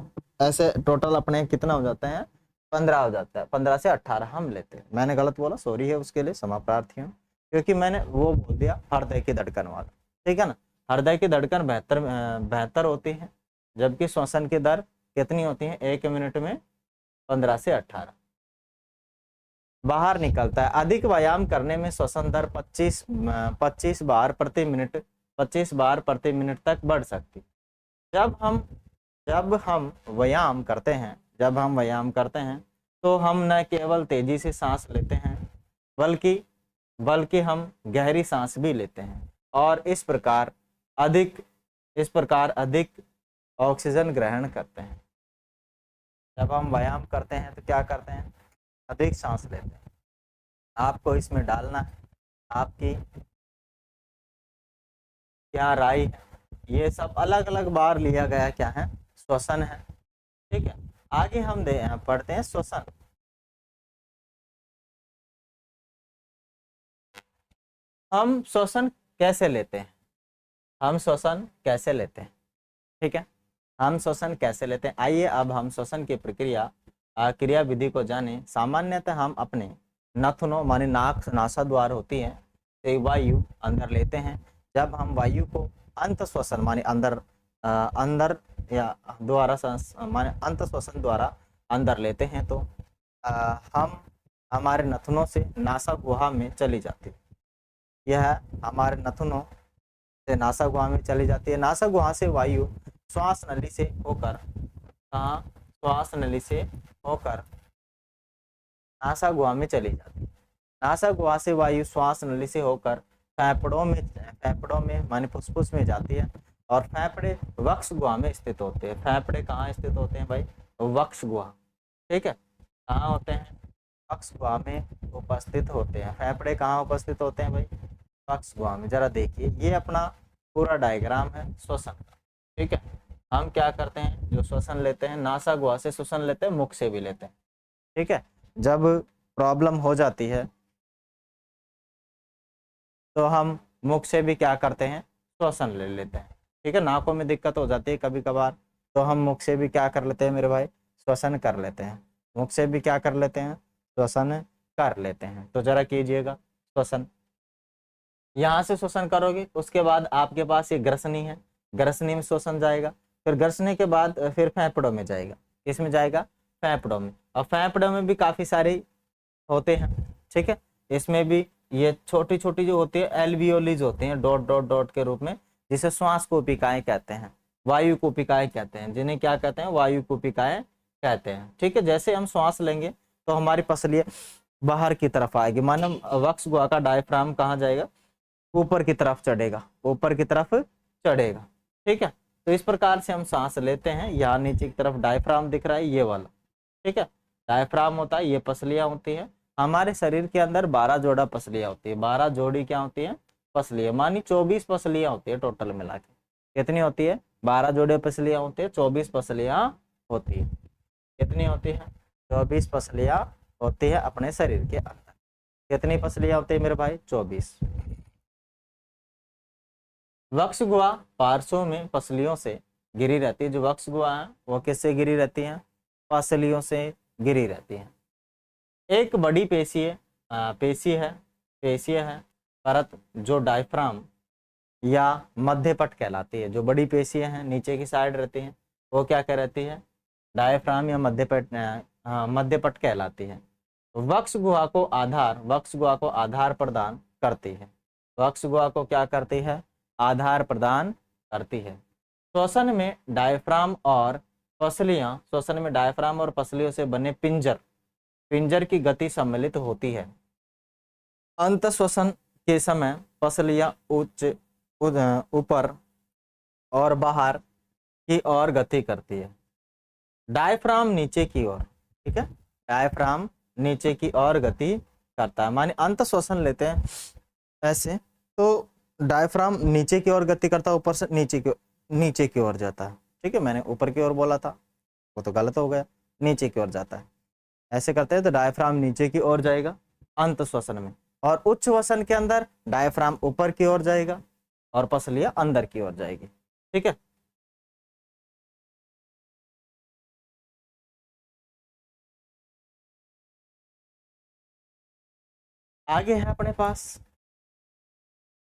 ऐसे टोटल अपने कितना हो जाता है? 15 हो जाता है। 15 से 18 हम लेते हैं। मैंने गलत बोला, सॉरी है उसके लिए, क्षमा प्रार्थी हूँ, क्योंकि मैंने वो बोल दिया हृदय की धड़कन वाला। ठीक है ना, हृदय की धड़कन 72 होती है, जबकि श्वसन की दर कितनी होती है? 1 मिनट में 15 से 18 बाहर निकलता है। अधिक व्यायाम करने में श्वसन दर 25 बार प्रति मिनट 25 बार प्रति मिनट तक बढ़ सकती। जब हम व्यायाम करते हैं तो हम न केवल तेजी से सांस लेते हैं बल्कि हम गहरी सांस भी लेते हैं और इस प्रकार अधिक ऑक्सीजन ग्रहण करते हैं। जब हम व्यायाम करते हैं तो क्या करते हैं? अधिक सांस लेते हैं। आपको इसमें डालना है आपकी क्या राय है। ये सब अलग अलग बार लिया गया क्या है? श्वसन है। ठीक है, आगे हम पढ़ते हैं श्वसन। हम श्वसन कैसे लेते हैं? ठीक है, हम श्वसन कैसे लेते हैं? आइए अब हम श्वसन की क्रिया विधि को जाने। सामान्यतः हम अपने नथनों माने नाक नासाद्वार होती है से वायु अंदर लेते हैं। जब हम वायु को अंत श्वसन माने अंदर या द्वारा माने अंत श्वसन द्वारा अंदर लेते हैं तो हम हमारे नथनों से नासा गुहा में चली जाती है। यह हमारे नथनों से नासा गुहा में चली जाती है। नासा गुहा से वायु श्वास नली से होकर नासा गुहा में चली जाती है। नासा गुहा से वायु श्वास नली से होकर फेफड़ों में माने फुसफुस में जाती है और फेफड़े वक्ष गुहा में स्थित होते हैं। फेफड़े कहाँ स्थित होते हैं भाई? वक्ष गुहा। ठीक है, कहाँ होते हैं? वक्ष गुहा में उपस्थित होते हैं। फेफड़े कहाँ उपस्थित होते हैं भाई? वक्ष गुहा में। जरा देखिए, ये अपना पूरा डायग्राम है श्वसन का। ठीक है, हम क्या करते हैं? जो श्वसन लेते हैं नासा गुहा से श्वसन लेते हैं, मुख से भी लेते हैं। ठीक है, जब प्रॉब्लम हो जाती है तो हम मुख से भी क्या करते हैं? श्वसन ले लेते हैं। ठीक है, नाकों में दिक्कत हो जाती है कभी कभार तो हम मुख से भी क्या कर लेते हैं मेरे भाई? श्वसन कर लेते हैं। मुख से भी क्या कर लेते हैं? श्वसन कर लेते हैं। तो जरा कीजिएगा श्वसन। यहाँ से श्वसन करोगे, उसके बाद आपके पास ये ग्रसनी है, ग्रसनी में श्वसन जाएगा, फिर ग्रसनी के बाद फिर फेफड़ों में जाएगा। किसमें जाएगा? फेफड़ों में। और फेफड़ों में भी काफी सारे होते हैं। ठीक है, इसमें भी ये छोटी छोटी जो होती है एल्वियोलीज होती हैं, डॉट डॉट डॉट के रूप में, जिसे श्वास कूपिकाएं कहते हैं, वायु कूपिकाएं कहते हैं, जिन्हें क्या कहते हैं? वायु कूपिकाएं कहते हैं। ठीक है, जैसे हम श्वास लेंगे तो हमारी पसलियां बाहर की तरफ आएगी। मानव वक्ष गुहा का डायफ्राम कहाँ जाएगा? ऊपर की तरफ चढ़ेगा, ऊपर की तरफ चढ़ेगा। ठीक है, तो इस प्रकार से हम सांस लेते हैं। यहाँ नीचे की तरफ डायफ्राम दिख रहा है, ये वाला। ठीक है, डायफ्राम होता है, ये पसलियां होती है। हमारे शरीर के अंदर 12 जोड़ा पसलियां होती है। 12 जोड़ी क्या होती है? पसलियां। मानी 24 पसलियां होती है टोटल मिला के। कितनी होती है? 12 जोड़े पसलियां होती है, 24 पसलियां होती है। कितनी होती है? 24 पसलियां होती है अपने शरीर के अंदर। कितनी पसलियां होती है मेरे भाई? 24। वक्ष गुहा पार्श्वों में पसलियों से घिरी रहती है। जो वक्ष गुहा है वो किससे घिरी रहती है? पसलियों से घिरी रहती है। एक बड़ी पेशी है पेशीय है परत जो डायफ्राम या मध्य पट कहलाती है। जो बड़ी पेशियां हैं नीचे की साइड रहती हैं वो क्या कहलाती है, डायफ्राम या मध्य पट कहलाती है। वक्ष गुहा को आधार प्रदान करती है। वक्ष गुहा को क्या करती है, आधार प्रदान करती है। श्वसन में डायफ्राम और पसलियों से बने पिंजर की गति सम्मिलित होती है। अंत श्वसन के समय पसलियां ऊपर और बाहर की ओर गति करती है। डायफ्राम नीचे की ओर, ठीक है, डायफ्राम नीचे की ओर गति करता है। माने अंत श्वसन लेते हैं ऐसे तो डायफ्राम नीचे की ओर गति करता है, ऊपर से नीचे की ओर जाता है। ठीक है, मैंने ऊपर की ओर बोला था वो तो गलत हो गया, नीचे की ओर जाता है। ऐसे करते हैं तो डायफ्राम नीचे की ओर जाएगा अंत श्वसन में, और उच्च श्वसन के अंदर डायफ्राम ऊपर की ओर जाएगा और पसलियां अंदर की ओर जाएगी। ठीक है, आगे है अपने पास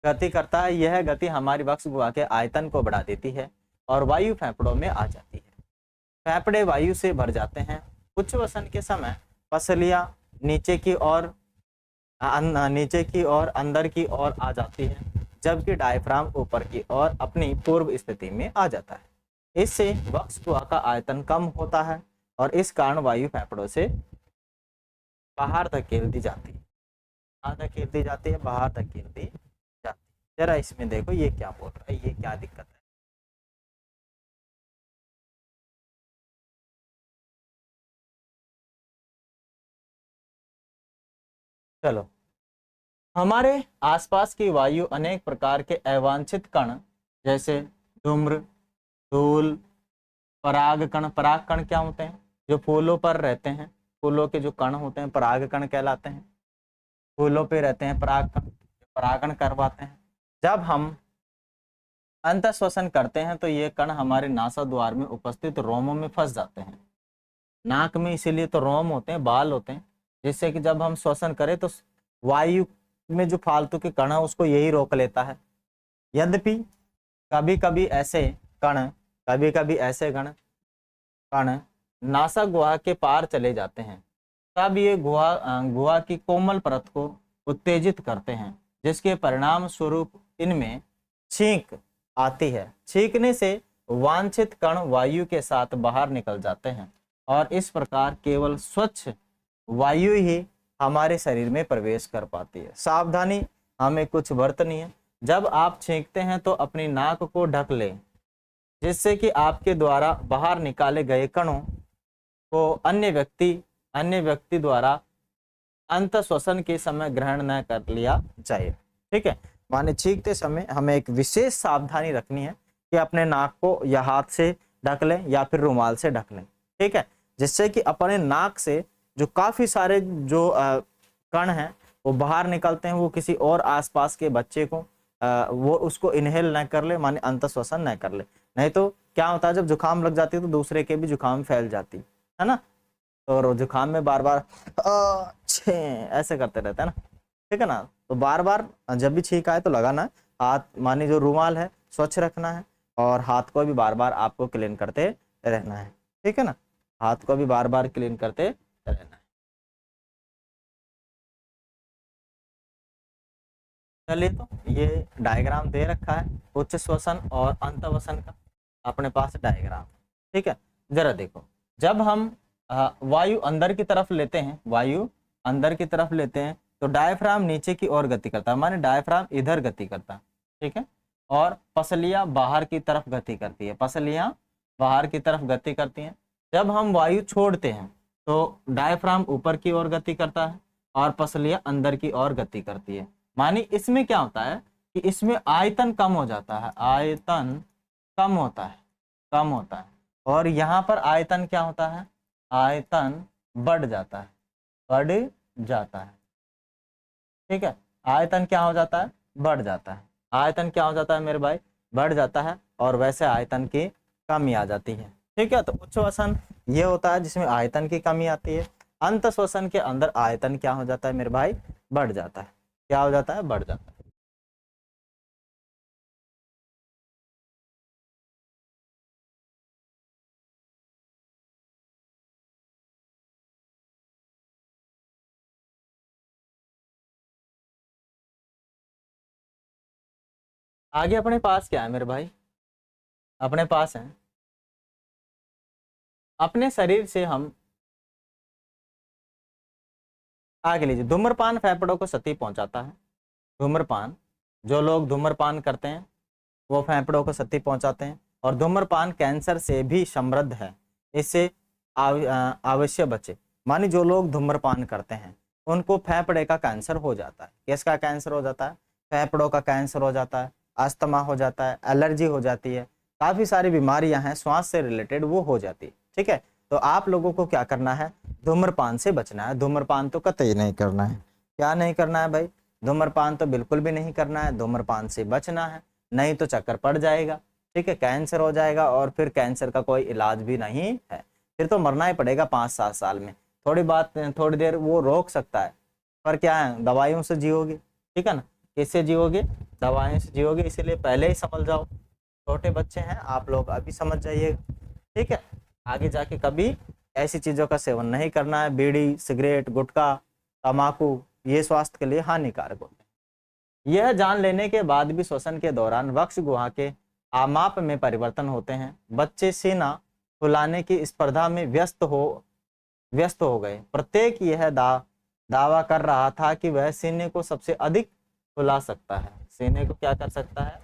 गति करता है। यह गति हमारी वक्ष गुहा के आयतन को बढ़ा देती है और वायु फेफड़ों में आ जाती है। फेफड़े वायु से भर जाते हैं। उच्च श्वसन के समय पसलियां नीचे की ओर अंदर की ओर आ जाती है, जबकि डायफ्राम ऊपर की ओर अपनी पूर्व स्थिति में आ जाता है। इससे वक्ष गुहा का आयतन कम होता है और इस कारण वायु फेफड़ों से बाहर धकेल दी जाती है, बाहर धकेल दी जाती है। जरा इसमें देखो ये क्या बोल रहा है, ये क्या दिक्कत है। चलो, हमारे आसपास की वायु अनेक प्रकार के अवांछित कण जैसे धूम्र, धूल, पराग कण क्या होते हैं, जो फूलों पर रहते हैं, फूलों के जो कण होते हैं पराग कण कहलाते हैं। फूलों पे रहते हैं पराग कण, परागण करवाते हैं। जब हम अंत श्वसन करते हैं तो ये कण हमारे नासा द्वार में उपस्थित रोमों में फंस जाते हैं। नाक में इसीलिए तो रोम होते हैं, बाल होते हैं, जिससे कि जब हम श्वसन करें तो वायु में जो फालतू के कण है उसको यही रोक लेता है। यद्यपि कभी कभी ऐसे कण नासा गुहा के पार चले जाते हैं, तब ये गुहा की कोमल परत को उत्तेजित करते हैं, जिसके परिणाम स्वरूप इनमें छींक आती है। छींकने से वांछित कण वायु के साथ बाहर निकल जाते हैं और इस प्रकार केवल स्वच्छ वायु ही हमारे शरीर में प्रवेश कर पाती है। सावधानी हमें कुछ बरतनी है। जब आप छींकते हैं तो अपनी नाक को ढक लें, जिससे कि आपके द्वारा बाहर निकाले गए कणों को अन्य व्यक्ति द्वारा अंत श्वसन के समय ग्रहण न कर लिया जाए। ठीक है, माने छींकते समय हमें एक विशेष सावधानी रखनी है कि अपने नाक को या हाथ से ढक लें या फिर रुमाल से ढक लें। ठीक है, जिससे कि अपने नाक से जो काफी सारे जो कण हैं वो बाहर निकलते हैं, वो किसी और आसपास के बच्चे को वो उसको इनहेल न कर ले, माने अंत श्वसन न कर ले। नहीं तो क्या होता है, जब जुकाम लग जाती है तो दूसरे के भी जुकाम फैल जाती है ना, और जुकाम में बार बार ऐसे करते रहते हैं ना। ठीक है ना, तो बार बार जब भी छींक आए तो लगाना है, हाथ माने जो रुमाल है स्वच्छ रखना है और हाथ को भी बार बार आपको क्लीन करते रहना है। ठीक है ना, हाथ को भी बार बार क्लीन करते रहना है। चलिए, तो ये डायग्राम दे रखा है उच्च श्वसन और अंतवसन का, अपने पास डायग्राम। ठीक है, जरा देखो, जब हम वायु अंदर की तरफ लेते हैं तो डायफ्राम नीचे की ओर गति करता है, माने डायफ्राम इधर गति करता है। ठीक है, और पसलियां बाहर की तरफ गति करती हैं। जब हम वायु छोड़ते हैं तो डायफ्राम ऊपर की ओर गति करता है और पसलियां अंदर की ओर गति करती है। माने इसमें क्या होता है कि इसमें आयतन कम हो जाता है, कम होता है और यहाँ पर आयतन क्या होता है, आयतन बढ़ जाता है। ठीक है, आयतन क्या हो जाता है, बढ़ जाता है। आयतन क्या हो जाता है मेरे भाई, बढ़ जाता है, और वैसे आयतन की कमी आ जाती है। ठीक है, तो उच्च श्वसन ये होता है जिसमें आयतन की कमी आती है। अंत श्वसन के अंदर आयतन क्या हो जाता है मेरे भाई, बढ़ जाता है। क्या हो जाता है, बढ़ जाता है। आगे अपने पास क्या है मेरे भाई, अपने पास है अपने शरीर से हम आगे लीजिए, धूम्रपान फेफड़ों को क्षति पहुंचाता है। धूम्रपान, जो लोग धूम्रपान करते हैं वो फेफड़ों को क्षति पहुंचाते हैं, और धूम्रपान कैंसर से भी समृद्ध है, इससे अवश्य बचे। मानी जो लोग धूम्रपान करते हैं उनको फेफड़े का कैंसर हो जाता है। किसका कैंसर हो जाता है, फेफड़ों का कैंसर हो जाता है, अस्थमा हो जाता है, एलर्जी हो जाती है, काफी सारी बीमारियां हैं श्वास से रिलेटेड वो हो जाती है। ठीक है, तो आप लोगों को क्या करना है, धूम्रपान से बचना है। धूम्रपान तो कतई नहीं करना है। क्या नहीं करना है भाई, धूम्रपान तो बिल्कुल भी नहीं करना है, धूम्रपान से बचना है, नहीं तो चक्कर पड़ जाएगा। ठीक है, कैंसर हो जाएगा और फिर कैंसर का कोई इलाज भी नहीं है, फिर तो मरना ही पड़ेगा 5-7 साल में। थोड़ी देर वो रोक सकता है, पर क्या है, दवाइयों से जियोगे। ठीक है ना, किससे जियोगे, दवाइयों से जियोगे, इसीलिए पहले ही समझ जाओ। छोटे बच्चे हैं आप लोग, अभी समझ जाइएगा। ठीक है, आगे जाके कभी ऐसी चीजों का सेवन नहीं करना है। बीड़ी, सिगरेट, गुटखा, तम्बाकू ये स्वास्थ्य के लिए हानिकारक होते हैं। यह जान लेने के बाद भी श्वसन के दौरान वक्ष गुहा के आमाप में परिवर्तन होते हैं। बच्चे सीना फुलाने की स्पर्धा में व्यस्त हो गए। प्रत्येक यह दावा कर रहा था कि वह सीने को सबसे अधिक फुला सकता है। सीने को क्या कर सकता है,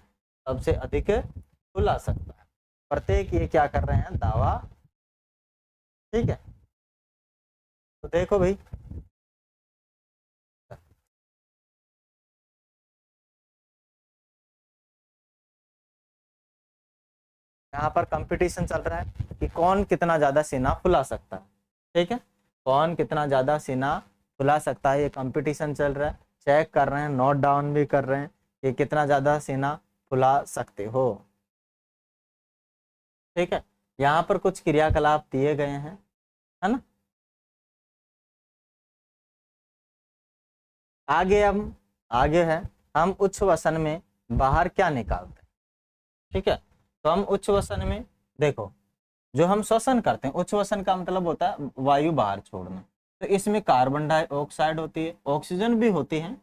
सबसे अधिक फुला सकता है। प्रत्येक ये क्या कर रहे हैं, दावा। ठीक है, तो देखो भाई, यहाँ पर कंपटीशन चल रहा है कि कौन कितना ज्यादा सीना फुला सकता है। ठीक है, कौन कितना ज्यादा सीना फुला सकता है, ये कंपटीशन चल रहा है। चेक कर रहे हैं, नोट डाउन भी कर रहे हैं कि कितना ज्यादा सीना फुला सकते हो। ठीक है, यहाँ पर कुछ क्रियाकलाप दिए गए हैं, है ना। आगे है, हम उच्छ्वसन में बाहर क्या निकालते हैं। ठीक है, तो हम उच्छ्वसन में देखो, जो हम श्वसन करते हैं, उच्छ्वसन का मतलब होता है वायु बाहर छोड़ना। तो इसमें कार्बन डाइऑक्साइड होती है, ऑक्सीजन भी होती है।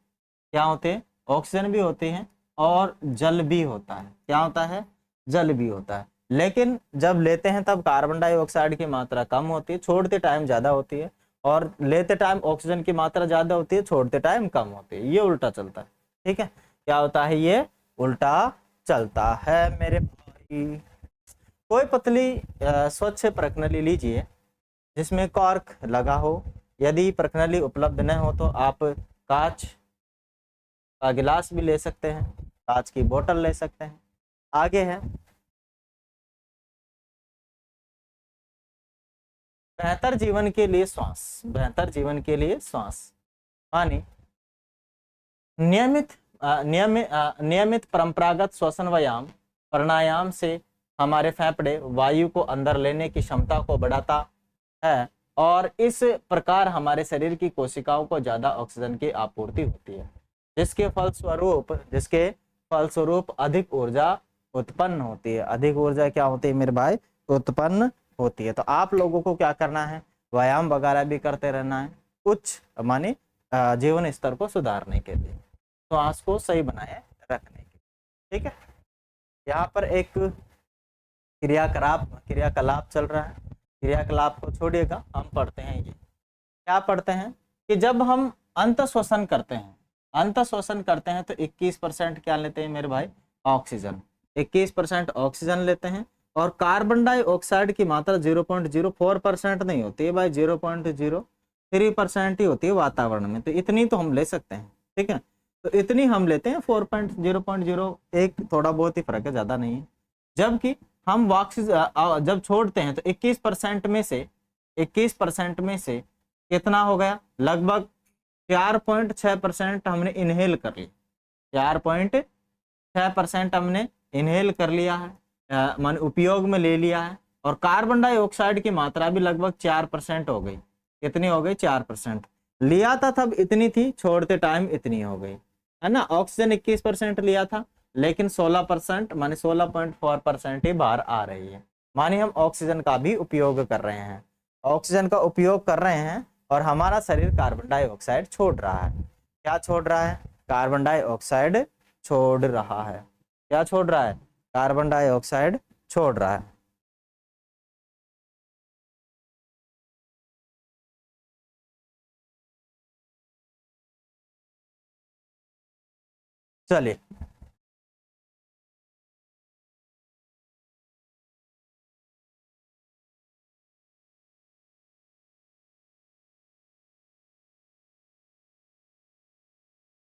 क्या होते हैं, ऑक्सीजन भी होती है, और जल भी होता है। क्या होता है, जल भी होता है। लेकिन जब लेते हैं तब कार्बन डाइऑक्साइड की मात्रा कम होती है, छोड़ते टाइम ज्यादा होती है, और लेते टाइम ऑक्सीजन की मात्रा ज्यादा होती है, छोड़ते टाइम कम होती है। ये उल्टा चलता है। ठीक है, क्या होता है, ये उल्टा चलता है मेरे भाई। कोई पतली स्वच्छ प्रकनली लीजिए जिसमें कॉर्क लगा हो। यदि प्रकनली उपलब्ध न हो तो आप कांच का गिलास भी ले सकते हैं, कांच की बोतल ले सकते हैं। आगे है, बेहतर जीवन के लिए श्वास। बेहतर जीवन के लिए श्वास मानी नियमित परंपरागत श्वसन व्यायाम प्राणायाम से हमारे फेफड़े वायु को अंदर लेने की क्षमता को बढ़ाता है, और इस प्रकार हमारे शरीर की कोशिकाओं को ज्यादा ऑक्सीजन की आपूर्ति होती है, जिसके फलस्वरूप अधिक ऊर्जा उत्पन्न होती है। अधिक ऊर्जा क्या होती है मेरे भाई, उत्पन्न होती है। तो आप लोगों को क्या करना है, व्यायाम वगैरह भी करते रहना है, उच्च माने जीवन स्तर को सुधारने के लिए, श्वास को सही बनाए रखने के लिए। ठीक है, यहाँ पर एक क्रियाकलाप चल रहा है। क्रियाकलाप को छोड़िएगा, हम पढ़ते हैं। ये क्या पढ़ते हैं कि जब हम अंत श्वसन करते हैं तो 21% क्या लेते हैं मेरे भाई, ऑक्सीजन। 21% ऑक्सीजन लेते हैं, और कार्बन डाइऑक्साइड की मात्रा 0.04% नहीं होती है भाई, 0.03% ही होती है वातावरण में। तो इतनी तो हम ले सकते हैं। ठीक है, तो इतनी हम लेते हैं, 0.01 थोड़ा बहुत ही फर्क है, ज्यादा नहीं है। जबकि हम जब छोड़ते हैं तो 21% में से कितना हो गया, लगभग 4.6% हमने इनहेल कर लिया। 4.6% हमने इनहेल कर लिया है, मान उपयोग में ले लिया है, और कार्बन डाइऑक्साइड की मात्रा भी लगभग 4% हो गई। कितनी हो गई 4%। लिया था तब इतनी थी, छोड़ते टाइम इतनी हो गई, है ना। ऑक्सीजन 21% लिया था, लेकिन 16% माने 16.4% ही बाहर आ रही है। माने हम ऑक्सीजन का भी उपयोग कर रहे हैं, ऑक्सीजन का उपयोग कर रहे हैं और हमारा शरीर कार्बन डाइऑक्साइड छोड़ रहा है। क्या छोड़ रहा है? कार्बन डाइऑक्साइड छोड़ रहा है। क्या छोड़ रहा है? कार्बन डाइऑक्साइड छोड़ रहा है। चलिए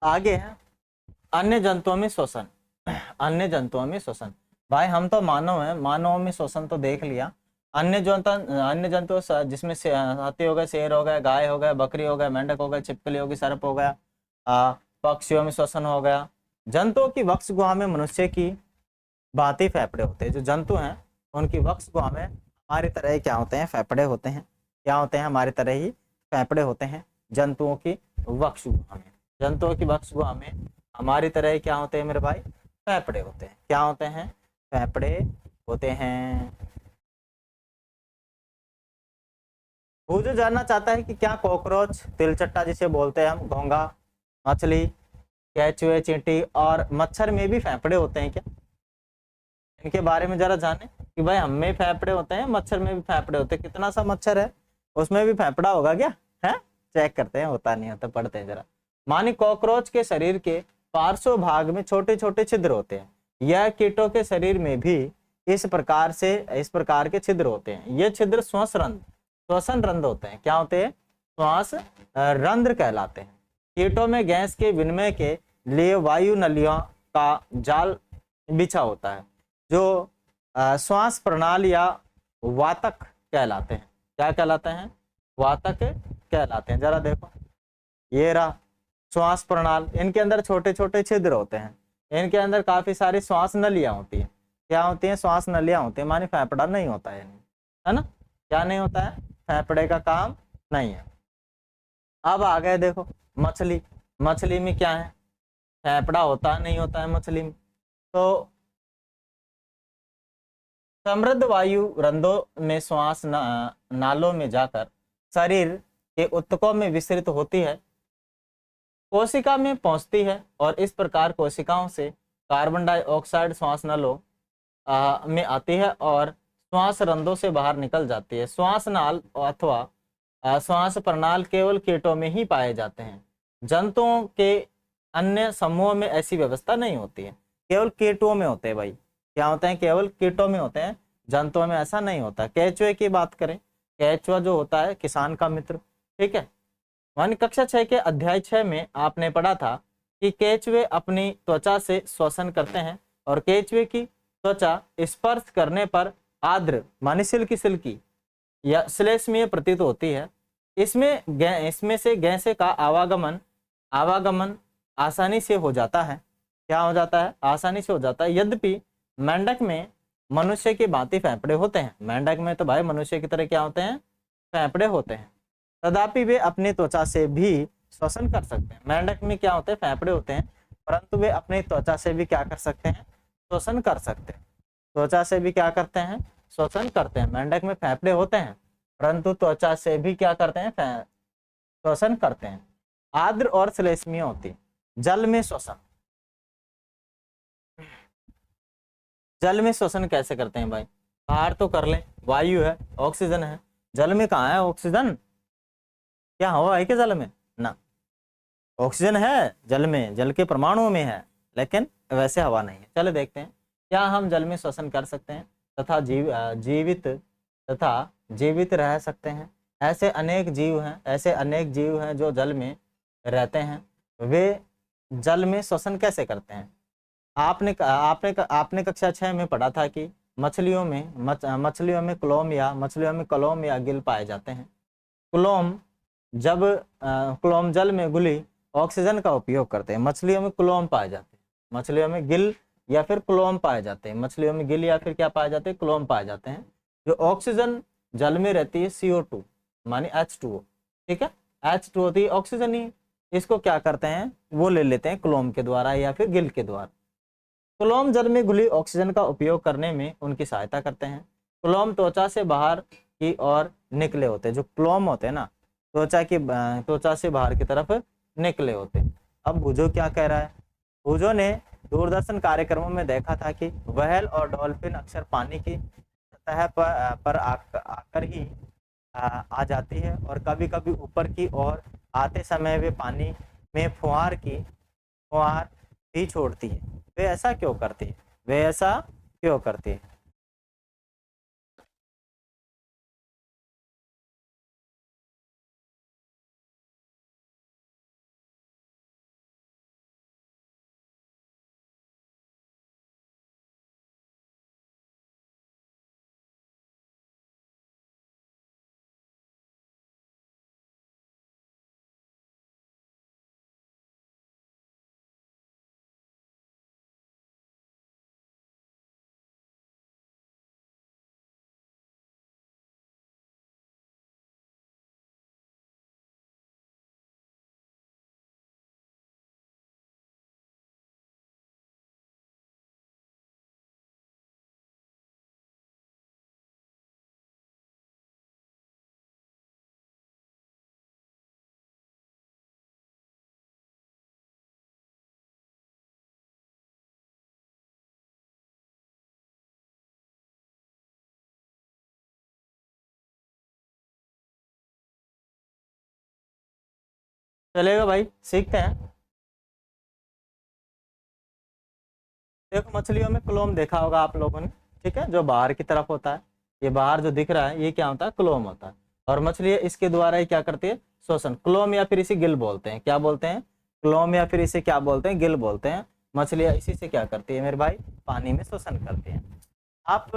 आगे है अन्य जंतुओं में शोषण। अन्य जंतुओं में शोषण, भाई हम तो मानव हैं, मानव में शोषण तो देख लिया। अन्य जंतु जिसमें से हाथी हो गए, शेर हो गए, गाय हो गए, बकरी हो गए, मेंढक हो गए, छिपकली होगी, सर्प हो गया, पक्षियों में शोषण हो गया। जंतुओं की वक्ष गुहा में मनुष्य की भांति फेफड़े होते हैं। जो जंतु हैं उनकी वक्ष गुहा में हमारी तरह ही क्या होते हैं? फेफड़े होते हैं। क्या होते हैं? हमारी तरह ही फेफड़े होते हैं जंतुओं की वक्ष गुहा में। जंतुओं की वक्ष गुहा में हमारी तरह ही क्या होते हैं मेरे भाई? फेफड़े होते हैं। क्या होते हैं? फेफड़े होते हैं। वो जो जानना चाहता है कि क्या कॉकरोच, तिलचट्टा जिसे बोलते हैं हम, घोंघा, मछली, केचुए, चींटी और मच्छर में भी फेफड़े होते हैं क्या? इनके बारे में जरा जाने कि भाई हम में फेफड़े होते हैं, मच्छर में भी फेफड़े होते हैं। कितना सा मच्छर है उसमें भी फेफड़ा होगा क्या? है, चेक करते हैं, होता नहीं होता, पढ़ते हैं जरा। मानी कॉकरोच के शरीर के पार्श्व भाग में छोटे छोटे छिद्र होते हैं। यह कीटों के शरीर में भी इस प्रकार के छिद्र होते हैं। ये छिद्र श्वसन रंध्र होते हैं। क्या होते हैं? श्वास रंध्र कहलाते हैं। कीटों में गैस के विनिमय के लिए वायु नलियों का जाल बिछा होता है, जो श्वास प्रणाली या वातक कहलाते हैं। क्या कहलाते हैं? वातक कहलाते हैं। जरा देखो, ये रहा श्वास प्रणाल, इनके अंदर छोटे छोटे छिद्र होते हैं, इनके अंदर काफी सारी श्वास नलियां होती हैं। क्या होती हैं? श्वास नलियां होती है, माने फेफड़ा नहीं होता है ना। क्या नहीं होता है? फेफड़े का काम नहीं है। अब आ गए देखो मछली। मछली में क्या है? फेफड़ा होता नहीं होता है मछली में। तो समृद्ध वायु रंध्रों में श्वास नालों में जाकर शरीर के ऊतकों में विस्तृत होती है, कोशिका में पहुंचती है और इस प्रकार कोशिकाओं से कार्बन डाइऑक्साइड श्वास नलों में आती है और श्वास रंध्रों से बाहर निकल जाती है। श्वास नाल अथवा श्वास प्रणाल केवल कीटों में ही पाए जाते हैं। जंतुओं के अन्य समूहों में ऐसी व्यवस्था नहीं होती है, केवल कीटों में होते हैं भाई। क्या होते हैं? केवल कीटों में होते हैं, जंतुओं में ऐसा नहीं होता। केचुए की बात करें, केचुआ जो होता है किसान का मित्र, ठीक है। मान कक्षा 6 के अध्याय 6 में आपने पढ़ा था कि केचुए अपनी त्वचा से श्वसन करते हैं और केचुए की त्वचा स्पर्श करने पर आर्द्र माने सिल्की सिल्की या श्लेष्मीय प्रतीत होती है। इसमें से गैसें का आवागमन आसानी से हो जाता है। क्या हो जाता है? आसानी से हो जाता है। यद्यपि मेंढक में मनुष्य की भांति फेफड़े होते हैं। मेंढक में तो भाई मनुष्य की तरह क्या होते हैं? फेफड़े होते हैं। तथापि वे अपनी त्वचा से भी श्वसन कर सकते हैं। मेंढक में क्या होते हैं? फेफड़े होते हैं, परंतु वे अपनी त्वचा से भी क्या कर सकते हैं? श्वसन कर सकते हैं। त्वचा से भी क्या करते हैं? श्वसन करते हैं। मेंढक में फेफड़े होते हैं, परंतु त्वचा से भी क्या करते हैं? श्वसन करते हैं। आर्द्र और श्लेष्मीय होती। जल में श्वसन, जल में श्वसन कैसे करते हैं भाई? बाहर तो कर लें, वायु है, ऑक्सीजन है। जल में कहाँ है ऑक्सीजन? क्या हवा है क्या जल में? ना, ऑक्सीजन है जल में, जल के परमाणुओं में है, लेकिन वैसे हवा नहीं है। चलो देखते हैं क्या हम जल में श्वसन कर सकते हैं तथा जीवित रह सकते हैं। ऐसे अनेक जीव हैं जो जल में रहते हैं। वे जल में श्वसन कैसे करते हैं? आपने कक्षा 6 में पढ़ा था कि मछलियों में क्लोम या गिल पाए जाते हैं। क्लोम जल में घुली ऑक्सीजन का उपयोग करते हैं। मछलियों में क्लोम पाए जाते हैं, मछलियों में गिल या फिर क्लोम पाए जाते हैं। मछलियों में गिल या फिर क्या पाए जाते हैं? क्लोम पाए जाते हैं। जो ऑक्सीजन जल में रहती है CO2 माने H2O, ठीक है, H2 होती है ऑक्सीजन ही, इसको क्या करते हैं वो ले लेते हैं क्लोम के द्वारा या फिर गिल के द्वारा। क्लोम जल में घुली ऑक्सीजन का उपयोग करने में उनकी सहायता करते हैं। क्लोम त्वचा से बाहर की ओर निकले होते हैं, जो क्लोम होते हैं ना त्वचा से बाहर की तरफ निकले होते हैं। अब भुजो क्या कह रहा है, भुजो ने दूरदर्शन कार्यक्रमों में देखा था कि व्हेल और डॉल्फिन अक्सर पानी की सतह पर आकर ही आ जाती है और कभी कभी ऊपर की ओर आते समय वे पानी में फुहार भी छोड़ती है। वे ऐसा क्यों करती है, वे ऐसा क्यों करती है? चलेगा भाई, सीखते हैं। देखो मछलियों में क्लोम देखा होगा आप लोगों ने, ठीक है, जो बाहर की तरफ होता है, ये बाहर जो दिख रहा है ये क्या होता है, क्लोम होता है। और मछली इसके द्वारा ही क्या करती है, श्वसन। क्लोम या फिर इसे गिल बोलते हैं, क्या बोलते हैं, क्लोम या फिर इसे क्या बोलते हैं, गिल बोलते हैं। मछलियां इसी से क्या करती है मेरे भाई, पानी में श्वसन करती हैं। आप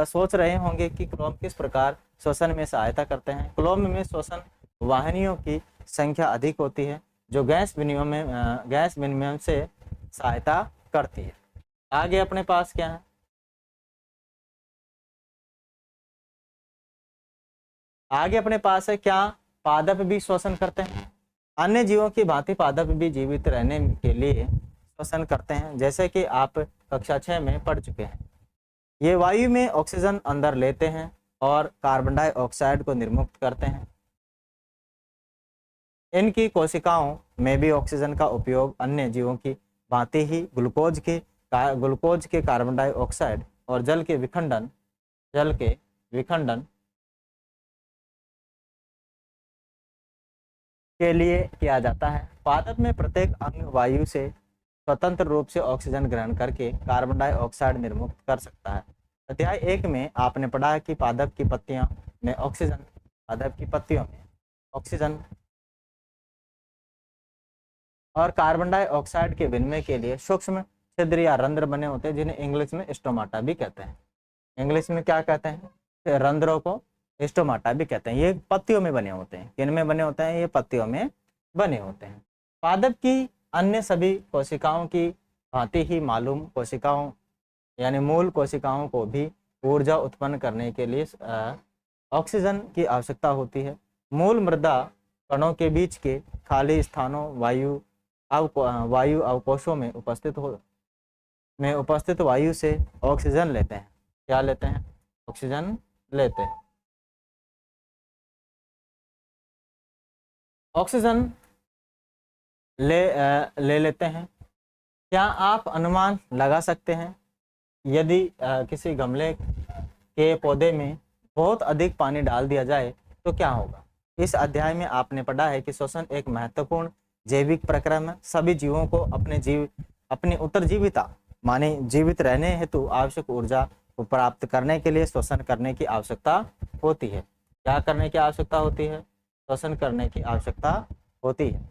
सोच रहे होंगे कि क्लोम किस प्रकार श्वसन में सहायता करते हैं। क्लोम में श्वसन वाहिनियों की संख्या अधिक होती है जो गैस विनिमय से सहायता करती है। आगे अपने पास क्या है, आगे अपने पास है क्या, पादप भी श्वसन करते हैं। अन्य जीवों की भांति पादप भी जीवित रहने के लिए श्वसन करते हैं, जैसे कि आप कक्षा 6 में पढ़ चुके हैं। ये वायु में ऑक्सीजन अंदर लेते हैं और कार्बन डाइऑक्साइड को निर्मुक्त करते हैं। इनकी कोशिकाओं में भी ऑक्सीजन का उपयोग अन्य जीवों की भांति ही ग्लूकोज के कार्बन डाइऑक्साइड और जल के विखंडन के लिए किया जाता है। पादप में प्रत्येक अंग वायु से स्वतंत्र रूप से ऑक्सीजन ग्रहण करके कार्बन डाइऑक्साइड निर्मुक्त कर सकता है। अध्याय 1 में आपने पढ़ा है कि पादप की पत्तियों में ऑक्सीजन और कार्बन डाइऑक्साइड के विनिमय के लिए सूक्ष्म छिद्र या रंध्र बने होते हैं, जिन्हें इंग्लिश में स्टोमाटा भी कहते हैं। इंग्लिश में क्या कहते हैं, रंध्रों को स्टोमाटा भी कहते हैं। ये पत्तियों में बने होते हैं। किन में बने होते हैं, ये पत्तियों में बने होते हैं। पादप की अन्य सभी कोशिकाओं की भांति ही मालूम कोशिकाओं यानी मूल कोशिकाओं को भी ऊर्जा उत्पन्न करने के लिए ऑक्सीजन की आवश्यकता होती है। मूल मृदा कणों के बीच के खाली स्थानों वायु अवकोशों में उपस्थित वायु से ऑक्सीजन लेते हैं। क्या लेते हैं, ऑक्सीजन लेते हैं। ऑक्सीजन ले लेते हैं। क्या आप अनुमान लगा सकते हैं यदि किसी गमले के पौधे में बहुत अधिक पानी डाल दिया जाए तो क्या होगा? इस अध्याय में आपने पढ़ा है कि श्वसन एक महत्वपूर्ण जैविक प्रक्रिया है। सभी जीवों को अपनी उत्तरजीविता माने जीवित रहने हेतु आवश्यक ऊर्जा को प्राप्त करने के लिए श्वसन करने की आवश्यकता होती है। क्या करने की आवश्यकता होती है? श्वसन करने की आवश्यकता होती है।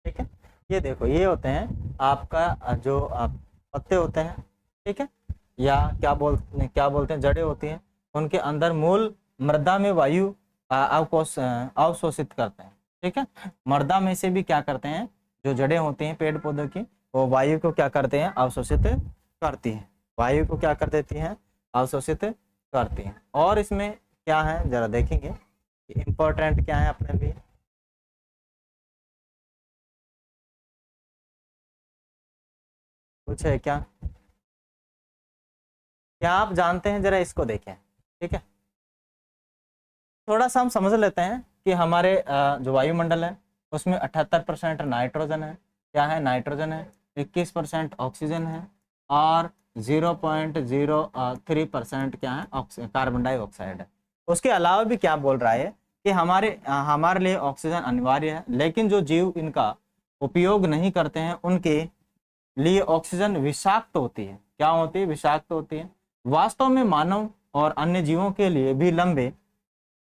ठीक है, ये देखो, ये होते हैं आपका जो पत्ते होते हैं, ठीक है, या क्या बोलते हैं, जड़ें होती हैं। उनके अंदर मूल मृदा में वायु अवशोषित करते हैं। ठीक है, मृदा में से भी क्या करते हैं, जो जड़ें होती हैं पेड़ पौधों की, वो वायु को क्या करते हैं, अवशोषित करती हैं। वायु को क्या कर देती हैं, अवशोषित करती हैं। और इसमें क्या है जरा देखेंगे कि इम्पोर्टेंट क्या है अपने लिए। कुछ है क्या, क्या आप जानते हैं, जरा इसको देखें। ठीक है, थोड़ा सा हम समझ लेते हैं कि हमारे जो वायुमंडल है उसमें 78% नाइट्रोजन है, क्या है, नाइट्रोजन है, 21% ऑक्सीजन है और 0.03% क्या है, कार्बन डाइऑक्साइड है। उसके अलावा भी क्या बोल रहा है कि हमारे लिए ऑक्सीजन अनिवार्य है, लेकिन जो जीव इनका उपयोग नहीं करते हैं उनके लिए ऑक्सीजन विषाक्त होती है। क्या होती है, विषाक्त होती है। वास्तव में मानव और अन्य जीवों के लिए भी लंबे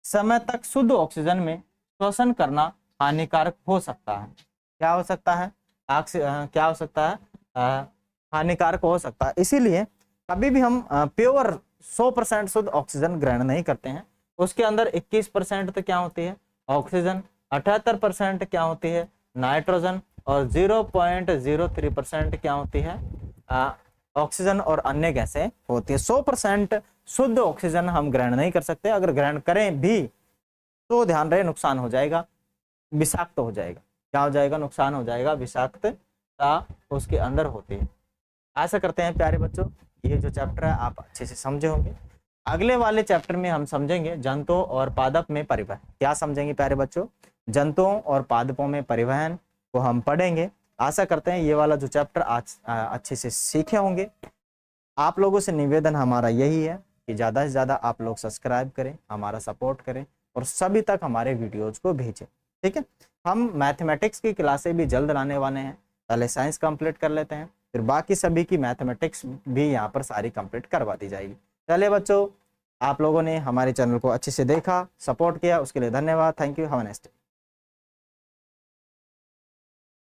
समय तक शुद्ध ऑक्सीजन में श्वसन करना हानिकारक हो सकता है। क्या हो सकता है, क्या हो सकता है, हानिकारक हो सकता है। इसीलिए कभी भी हम प्योर 100% शुद्ध ऑक्सीजन ग्रहण नहीं करते हैं। उसके अंदर 21% तो क्या होती है, ऑक्सीजन, 78% क्या होती है, नाइट्रोजन और 0.03% क्या होती है, ऑक्सीजन और अन्य गैसें होती है। 100% शुद्ध ऑक्सीजन हम ग्रहण नहीं कर सकते। अगर ग्रहण करें भी तो ध्यान रहे नुकसान हो जाएगा, विषाक्त हो जाएगा। क्या हो जाएगा, नुकसान हो जाएगा, विषाक्तता उसके अंदर होती है। आशा करते हैं प्यारे बच्चों ये जो चैप्टर है आप अच्छे से समझे होंगे। अगले वाले चैप्टर में हम समझेंगे जंतुओं और पादप में परिवहन। क्या समझेंगे प्यारे बच्चों, जंतुओं और पादपों में परिवहन को हम पढ़ेंगे। आशा करते हैं ये वाला जो चैप्टर आज अच्छे से सीखे होंगे। आप लोगों से निवेदन हमारा यही है कि ज़्यादा से ज़्यादा आप लोग सब्सक्राइब करें, हमारा सपोर्ट करें और सभी तक हमारे वीडियोज़ को भेजें। ठीक है, हम मैथमेटिक्स की क्लासें भी जल्द लाने वाले हैं। पहले साइंस कंप्लीट कर लेते हैं, फिर बाकी सभी की मैथमेटिक्स भी यहाँ पर सारी कंप्लीट करवा दी जाएगी। चलिए बच्चों, आप लोगों ने हमारे चैनल को अच्छे से देखा, सपोर्ट किया, उसके लिए धन्यवाद। Thank you, have a nice day.